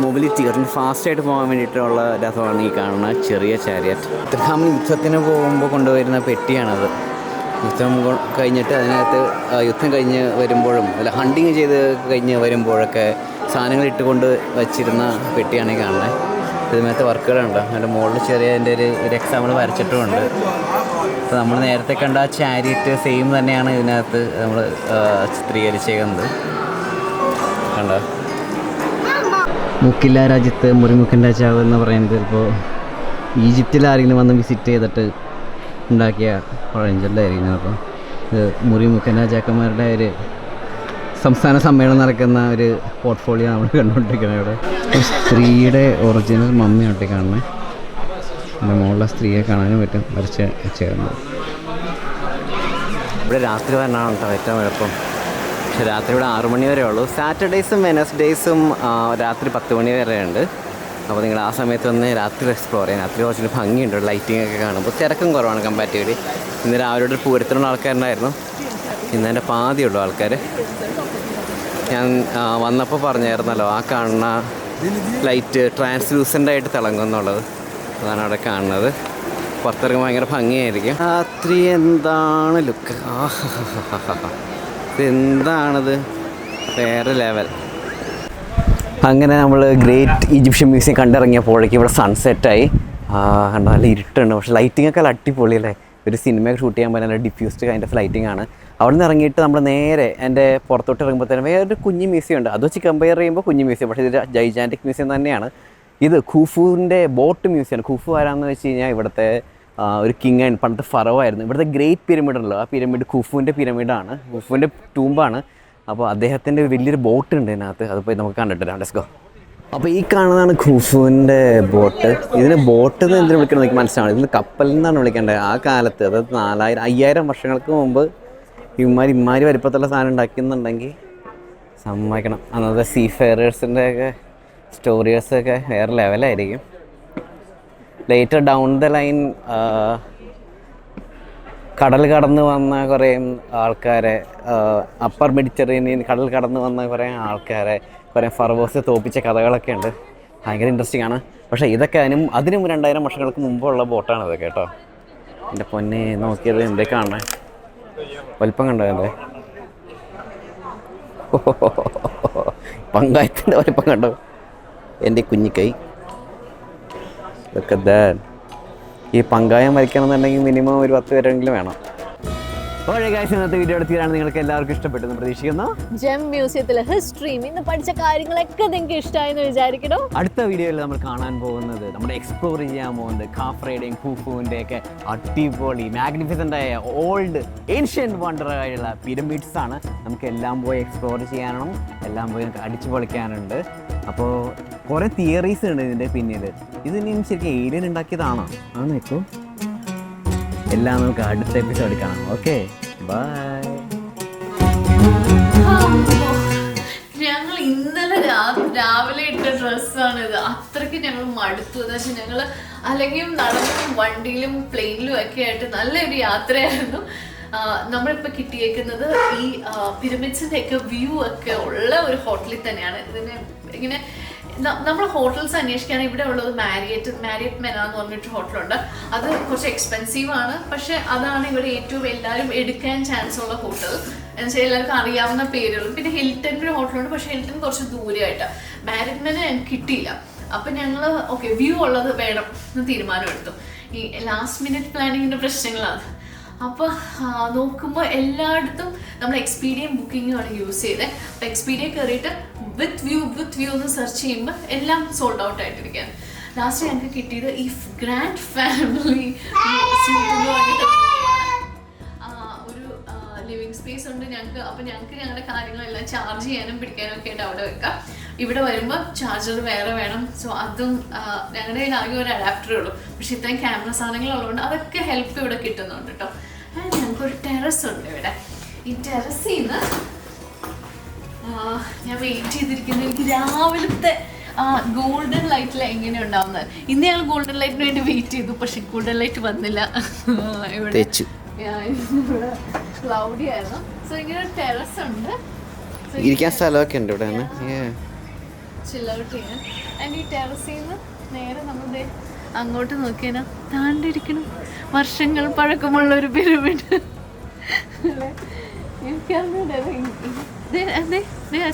മൊബിലിറ്റി കുറച്ച് ഫാസ്റ്റായിട്ട് പോകാൻ വേണ്ടിയിട്ടുള്ള രഥമാണ് ഈ കാണുന്ന ചെറിയ ചാരിയറ്റ്. നമ്മൾ യുദ്ധത്തിന് പോകുമ്പോൾ കൊണ്ടുവരുന്ന പെട്ടിയാണത്. യുദ്ധം കഴിഞ്ഞിട്ട് അതിനകത്ത് യുദ്ധം കഴിഞ്ഞ് വരുമ്പോഴും അല്ല ഹണ്ടിങ് ചെയ്ത് കഴിഞ്ഞ് വരുമ്പോഴൊക്കെ സാധനങ്ങൾ ഇട്ടുകൊണ്ട് വച്ചിരുന്ന പെട്ടിയാണ് ഈ കാണുന്നത്. ഇതിനകത്ത് വർക്കുകളുണ്ട്. അതിൻ്റെ മുകളിൽ ചെറിയ എൻ്റെ ഒരു എക്സാമ്പിൾ വരച്ചിട്ടുമുണ്ട്. അപ്പോൾ നമ്മൾ നേരത്തെ കണ്ട ആ ചാരിയറ്റ് സെയിം തന്നെയാണ് ഇതിനകത്ത് നമ്മൾ ചിത്രീകരിച്ചേക്കുന്നത്. കണ്ടോ? മുക്കില്ല രാജ്യത്ത് മുറിമുക്കൻ രാജാവ് എന്ന് പറയുന്നത് ഇപ്പോൾ ഈജിപ്തിൽ ആരെങ്കിലും വന്ന് വിസിറ്റ് ചെയ്തിട്ട് ഉണ്ടാക്കിയ പഴഞ്ചൊല്ലായിരിക്കും. അപ്പോൾ ഇത് മുറിമുക്കൻ രാജാക്കന്മാരുടെ ഒരു സംസ്ഥാന സമ്മേളനം നടക്കുന്ന ഒരു പോർട്ട്ഫോളിയോ നമ്മൾ കണ്ടുകൊണ്ടിരിക്കുന്നത്. ഇവിടെ സ്ത്രീയുടെ ഒറിജിനൽ മമ്മിയാട്ടി കാണുന്നത്. എൻ്റെ മുകളിലെ സ്ത്രീയെ കാണാനും പറ്റും വരച്ച് വെച്ചേക്കുന്നത്. ഇവിടെ രാത്രി വരണമാണ് കേട്ടോ ഏറ്റവും എളുപ്പം. പക്ഷേ രാത്രി ഇവിടെ 6 മണി വരെ ഉള്ളൂ. സാറ്റർഡേയ്സും വെനസ്ഡേയ്സും രാത്രി 10 മണി വരെ ഉണ്ട്. അപ്പോൾ നിങ്ങൾ ആ സമയത്ത് വന്ന് രാത്രി എക്സ്പ്ലോർ ചെയ്യാം. രാത്രി കുറച്ചൊരു ഭംഗിയുണ്ട്. ലൈറ്റിംഗ് ഒക്കെ കാണുമ്പോൾ തിരക്കും കുറവാണ് കമ്പാരിറ്റീവ്ലി. ഇന്ന് രാവിലെ ഒരു പൂരത്തിനുള്ള ആൾക്കാരുണ്ടായിരുന്നു. ഇന്ന് എൻ്റെ പാതിയുള്ളൂ ആൾക്കാർ. ഞാൻ വന്നപ്പോൾ പറഞ്ഞായിരുന്നല്ലോ ആ കാണുന്ന ലൈറ്റ് ട്രാൻസ്ലൂസൻ്റായിട്ട് തിളങ്ങും എന്നുള്ളത്. അതാണ് അവിടെ കാണുന്നത്. പുറത്തിറങ്ങുമ്പോൾ ഭയങ്കര ഭംഗിയായിരിക്കും. രാത്രി എന്താണ് ലുക്ക്! ഇതെന്താണത്, വേറെ ലെവൽ. അങ്ങനെ നമ്മൾ ഗ്രേറ്റ് ഈജിപ്ഷ്യൻ മ്യൂസിയം കണ്ടിറങ്ങിയപ്പോഴേക്കും ഇവിടെ സൺസെറ്റായി. കണ്ടോ, നല്ല ഇരുട്ടുണ്ട്. പക്ഷേ ലൈറ്റിങ്ങൊക്കെ അടിപൊളിയല്ലേ. ഒരു സിനിമയൊക്കെ ഷൂട്ട് ചെയ്യാൻ പറ്റുന്ന നല്ല ഡിഫ്യൂസ്ഡ് കൈൻഡ് ഓഫ് ലൈറ്റിംഗ് ആണ്. അവിടെ നിന്ന് ഇറങ്ങിയിട്ട് നമ്മൾ നേരെ എൻ്റെ പുറത്തോട്ട് ഇറങ്ങുമ്പോഴത്തേനും വേറൊരു കുഞ്ഞു മ്യൂസിയം ഉണ്ട്. അത് വെച്ച് കമ്പയർ ചെയ്യുമ്പോൾ കുഞ്ഞു മ്യൂസിയം, പക്ഷേ ഇത് ജൈജാൻറ്റിക് മ്യൂസിയം തന്നെയാണ്. ഇത് ഖൂഫുവിൻ്റെ ബോട്ട് മ്യൂസിയമാണ്. ഖൂഫു ആരാന്ന് വെച്ച് കഴിഞ്ഞാൽ ഇവിടുത്തെ ഒരു കിങ് ആൻഡ് പണ്ടത്തെ ഫറവായിരുന്നു. ഇവിടുത്തെ ഗ്രേറ്റ് പിരമിഡ് ഉണ്ടല്ലോ, ആ പിരമിഡ് ഖൂഫുവിൻ്റെ പിരമിഡാണ്, ഖൂഫുവിൻ്റെ ടൂമ്പാണ്. അപ്പോൾ അദ്ദേഹത്തിൻ്റെ വലിയൊരു ബോട്ട് ഉണ്ട് ഇതിനകത്ത്. അത് പോയി നമുക്ക് കണ്ടിട്ട് വരാം. Let's go. അപ്പോൾ ഈ കാണുന്നതാണ് ഖൂഫുവിൻ്റെ ബോട്ട്. ഇതിന് ബോട്ട് എന്ന് എന്തിനു വിളിക്കണം എനിക്ക് മനസ്സിലാണ്. ഇതിന് കപ്പലിൽ നിന്നാണ് വിളിക്കേണ്ടത്. ആ കാലത്ത്, അതായത് 5000 വർഷങ്ങൾക്ക് മുമ്പ് ഇമാരി വലിപ്പത്തുള്ള സാധനം ഉണ്ടാക്കുന്നുണ്ടെങ്കിൽ സമ്മതിക്കണം. അന്നത്തെ സീഫെയറേഴ്സിൻ്റെ ഒക്കെ സ്റ്റോറീസൊക്കെ വേറെ ലെവലായിരിക്കും. ലേറ്റർ ഡൗൺ ദ ലൈൻ കടൽ കടന്ന് വന്ന കുറേ ആൾക്കാരെ, അപ്പർ മെഡിറ്ററേനിയൻ കടൽ കടന്ന് വന്ന കുറേ ആൾക്കാരെ, കുറേ ഫറവോസ് തോപ്പിച്ച കഥകളൊക്കെ ഉണ്ട്. ഭയങ്കര ഇൻട്രസ്റ്റിംഗ് ആണ്. പക്ഷേ ഇതൊക്കെ അതിനും 2000 വർഷങ്ങൾക്ക് മുമ്പുള്ള ബോട്ടാണ് ഇതൊക്കെ കേട്ടോ. എൻ്റെ പൊന്നെ, നോക്കിയത് എന്തേ കാണണേ, വലിപ്പം കണ്ടോ എൻ്റെ പങ്കായത്തിൻ്റെ വലിപ്പം കണ്ടോ, എൻ്റെ കുഞ്ഞിക്കൈ. ഇതൊക്കെ ഈ പങ്കായം വരയ്ക്കണമെന്നുണ്ടെങ്കിൽ മിനിമം ഒരു 10 പേരെങ്കിലും വേണം. ഓരോ കാഴ്ച ഇന്നത്തെ വീഡിയോ എടുത്തിട്ടാണ് നിങ്ങൾക്ക് എല്ലാവർക്കും ഇഷ്ടപ്പെട്ടെന്ന് പ്രതീക്ഷിക്കുന്നു. ജെം മ്യൂസിയത്തിലെ ഹിസ്റ്ററിയും ഇന്ന് പഠിച്ച കാര്യങ്ങളൊക്കെ നിങ്ങൾക്ക് ഇഷ്ടമായെന്ന് വിചാരിക്കണോ? അടുത്ത വീഡിയോയിൽ നമ്മൾ കാണാൻ പോകുന്നത്, നമ്മൾ എക്സ്പ്ലോർ ചെയ്യാൻ പോകുന്നത് കാഫ്രയുടെയും ഖൂഫുവിൻ്റെ ഒക്കെ അടിപൊളി മാഗ്നിഫിസൻ്റ് ആയ ഓൾഡ് ഏൻഷ്യൻ്റ് വണ്ടറായുള്ള പിരമിഡ്സ് ആണ്. നമുക്ക് എല്ലാം പോയി എക്സ്പ്ലോർ ചെയ്യാനും എല്ലാം പോയി നമുക്ക് അടിച്ചു പൊളിക്കാനുണ്ട്. അപ്പോൾ കുറേ തിയറീസ് ഉണ്ട് ഇതിൻ്റെ പിന്നിൽ. ഇതിന് ശരിക്കും ഏലിയൻ ഉണ്ടാക്കിയതാണോ ആണ് ഇപ്പോൾ എല്ലാം നമുക്ക് അടുത്ത എപ്പിസോഡിൽ കാണാം. Okay, bye. ഞങ്ങൾ ഇന്നലെ രാവിലെ ഇട്ട ഡ്രസ്സാണ് ഇത്. അത്രയ്ക്ക് ഞങ്ങൾ മടുത്തു. എന്ന് വെച്ചാൽ ഞങ്ങൾ അല്ലെങ്കിൽ നടന്നും വണ്ടിയിലും പ്ലെയിനിലും ഒക്കെ ആയിട്ട് നല്ലൊരു യാത്രയായിരുന്നു. നമ്മളിപ്പോൾ കിട്ടിയേക്കുന്നത് ഈ പിരമിഡ്സിൻ്റെ ഒക്കെ വ്യൂ ഒക്കെ ഉള്ള ഒരു ഹോട്ടലിൽ തന്നെയാണ്. ഇതിന് ഇങ്ങനെ നമ്മൾ ഹോട്ടൽസ് അന്വേഷിക്കുകയാണെങ്കിൽ ഇവിടെ ഉള്ളത് മാരിയറ്റ് മെന എന്ന് പറഞ്ഞിട്ട് ഹോട്ടലുണ്ട്. അത് കുറച്ച് എക്സ്പെൻസീവ് ആണ്, പക്ഷെ അതാണ് ഇവിടെ ഏറ്റവും എല്ലാവരും എടുക്കാൻ ചാൻസ് ഉള്ള ഹോട്ടൽ എന്നുവെച്ചാൽ എല്ലാവർക്കും അറിയാവുന്ന പേരുകൾ. പിന്നെ ഹിൽട്ടൻ്റെ ഒരു ഹോട്ടലുണ്ട്, പക്ഷേ ഹിൽട്ടൺ കുറച്ച് ദൂരമായിട്ടാണ്. മാരിയറ്റ് മെന ഞങ്ങൾക്ക് കിട്ടിയില്ല. അപ്പം ഞങ്ങൾ ഓക്കെ വ്യൂ ഉള്ളത് വേണം എന്ന് തീരുമാനമെടുത്തു. ഈ ലാസ്റ്റ് മിനിറ്റ് പ്ലാനിങ്ങിൻ്റെ പ്രശ്നങ്ങളാണ്. അപ്പോൾ നോക്കുമ്പോൾ എല്ലായിടത്തും നമ്മൾ എക്സ്പീഡിയ ബുക്കിങ്ങുമാണ് യൂസ് ചെയ്തത്. അപ്പോൾ എക്സ്പീഡിയ കയറിയിട്ട് വിത്ത് വ്യൂ എന്ന് സെർച്ച് ചെയ്യുമ്പോൾ എല്ലാം സോൾഡ് ഔട്ട് ആയിട്ടിരിക്കുകയാണ്. ലാസ്റ്റ് ഞങ്ങൾക്ക് കിട്ടിയത് ഈ ഗ്രാൻഡ് ഫാമിലി ഒരു ലിവിങ് സ്പേസ് ഉണ്ട് ഞങ്ങൾക്ക്. അപ്പോൾ ഞങ്ങൾക്ക് ഞങ്ങളുടെ കാര്യങ്ങളെല്ലാം ചാർജ് ചെയ്യാനും പിടിക്കാനും ഒക്കെ ആയിട്ട് അവിടെ വെക്കാം. ഇവിടെ വരുമ്പോൾ ചാർജർ വേറെ വേണം. സോ അതും ഞങ്ങളുടെ കയ്യിൽ ആകെ ഒരു അഡാപ്റ്ററേ ഉള്ളൂ. പക്ഷെ ഇത്രയും ക്യാമറ സാധനങ്ങളുള്ളതുകൊണ്ട് അതൊക്കെ ഹെൽപ്പ് ഇവിടെ കിട്ടുന്നുണ്ട് കേട്ടോ. ഞങ്ങൾക്കൊരു ടെറസ് ഉണ്ട് ഇവിടെ. ഈ ടെറസിൽ നിന്ന് ഞാൻ വെയിറ്റ് ചെയ്തിരിക്കുന്നത് എനിക്ക് രാവിലത്തെ ഗോൾഡൻ ലൈറ്റിൽ എങ്ങനെ ഉണ്ടാവുന്നത്. ഇന്ന് ഞങ്ങൾ ഗോൾഡൻ ലൈറ്റിന് വേണ്ടി വെയിറ്റ് ചെയ്തു, പക്ഷെ ഗോൾഡൻ ലൈറ്റ് വന്നില്ല. ഇവിടെ ക്ലൗഡി ആയിരുന്നു. സോ ഇങ്ങനെ ഒരു ടെറസ് ഉണ്ട്, ഇരിക്കാൻ സ്ഥലമൊക്കെ ഉണ്ട് ഇവിടെ. ചില്ലൗട്ട് ചെയ്യാൻ. ആൻഡ് ഈ ടെറസിൽ നിന്ന് നേരെ നമ്മൾ അങ്ങോട്ട് നോക്കിയാൽ താണ്ടിരിക്കണം വർഷങ്ങൾ പഴക്കമുള്ളൊരു പിരമിഡ്.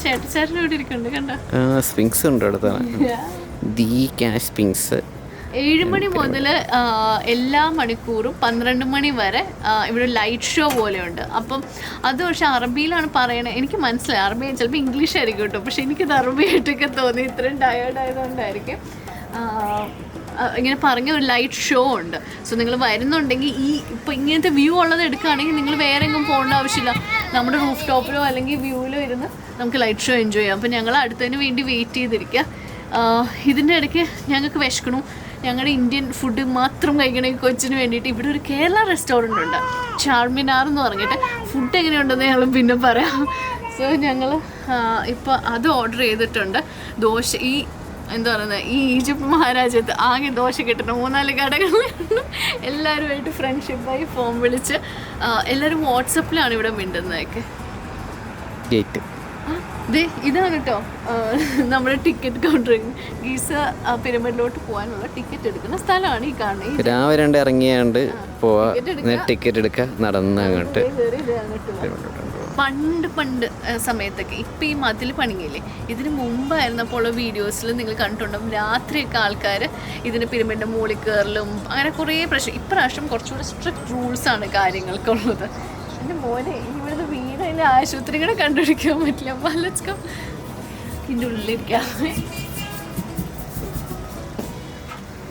ചേട്ടച്ചാരൻ ഇവിടെ ഇരിക്കുന്നുണ്ട്, കണ്ടോ? സ്ഫിങ്സ് ഉണ്ട് അടുത്താണ്. 7 മണി മുതൽ എല്ലാ മണിക്കൂറും 12 മണി വരെ ഇവിടെ ലൈറ്റ് ഷോ പോലെയുണ്ട്. അപ്പം അത് പക്ഷെ അറബിയിലാണ് പറയണത്. എനിക്ക് മനസ്സിലായി. അറബി ചിലപ്പോൾ ഇംഗ്ലീഷ് ആയിരിക്കും കേട്ടോ, പക്ഷെ എനിക്കത് അറബിയായിട്ടൊക്കെ തോന്നി. ഇത്രയും ടയേർഡ് ആയതുകൊണ്ടായിരിക്കും. ഇങ്ങനെ പറഞ്ഞ ഒരു ലൈറ്റ് ഷോ ഉണ്ട്. സോ നിങ്ങൾ വരുന്നുണ്ടെങ്കിൽ ഇപ്പോൾ ഇങ്ങനത്തെ വ്യൂ ഉള്ളത് എടുക്കുകയാണെങ്കിൽ നിങ്ങൾ വേറെ എങ്ങും പോകേണ്ട ആവശ്യമില്ല. നമ്മുടെ റൂഫ് ടോപ്പിലോ അല്ലെങ്കിൽ വ്യൂവിലോ ഇരുന്ന് നമുക്ക് ലൈറ്റ് ഷോ എൻജോയ് ചെയ്യാം. അപ്പോൾ ഞങ്ങൾ അടുത്തതിന് വേണ്ടി വെയിറ്റ് ചെയ്തിരിക്കുക. ഇതിൻ്റെ ഇടയ്ക്ക് ഞങ്ങൾക്ക് വിശക്കണു. ഞങ്ങളുടെ ഇന്ത്യൻ ഫുഡ് മാത്രം കഴിക്കണ ഈ കൊച്ചിന് വേണ്ടിയിട്ട് ഇവിടെ ഒരു കേരള റെസ്റ്റോറൻ്റ് ഉണ്ട്, ചാർമിനാർ എന്ന് പറഞ്ഞിട്ട്. ഫുഡ് എങ്ങനെയുണ്ടെന്ന് ഞങ്ങൾ പിന്നെ പറയാം. സോ ഞങ്ങൾ ഇപ്പോൾ അത് ഓർഡർ ചെയ്തിട്ടുണ്ട്. ദോശ, ഈ എന്താ പറയുന്നത്, ഈ ഈജിപ്ത് മഹാരാജ്യത്ത് ആകെ ദോശ കിട്ടുന്ന 3-4 കടകളുണ്ട്. എല്ലാവരുമായിട്ട് ഫ്രണ്ട്ഷിപ്പായി ഫോൺ വിളിച്ച് എല്ലാവരും വാട്സപ്പിലാണ് ഇവിടെ മിണ്ടുന്നതൊക്കെ. ഇതാണ് കേട്ടോ നമ്മുടെ ടിക്കറ്റ് കൗണ്ടർ. ഗീസ പിരമിഡിലോട്ട് പോകാനുള്ള ടിക്കറ്റ് എടുക്കുന്ന സ്ഥലമാണ് ഈ കാണുന്നത്. രാവിലെ ഇറങ്ങിയാണ്ട് പോവാ, ടിക്കറ്റ് എടുക്കുക, നടന്ന് അങ്ങോട്ട്. പണ്ട് സമയത്തൊക്കെ ഇപ്പം ഈ മതിൽ പണിയില്ലേ, ഇതിന് മുമ്പായിരുന്നപ്പോൾ ഉള്ള വീഡിയോസിൽ നിങ്ങൾ കണ്ടിട്ടുണ്ടാകും രാത്രിയൊക്കെ ആൾക്കാർ ഇതിന് പിരമിഡിൻ്റെ മുകളിൽ കയറലും അങ്ങനെ കുറേ പ്രശ്നം. ഇപ്രാവശ്യം കുറച്ചുകൂടെ സ്ട്രിക്റ്റ് റൂൾസാണ് കാര്യങ്ങൾക്കുള്ളത്. എൻ്റെ മോനെ ഇവിടുന്ന് വീട് അതിൻ്റെ ആശുപത്രി കൂടെ കണ്ടുപിടിക്കാൻ പറ്റില്ല. അപ്പോൾ ലെറ്റ്സ് കം ഇതിൻ്റെ ഉള്ളിലിരിക്കാം.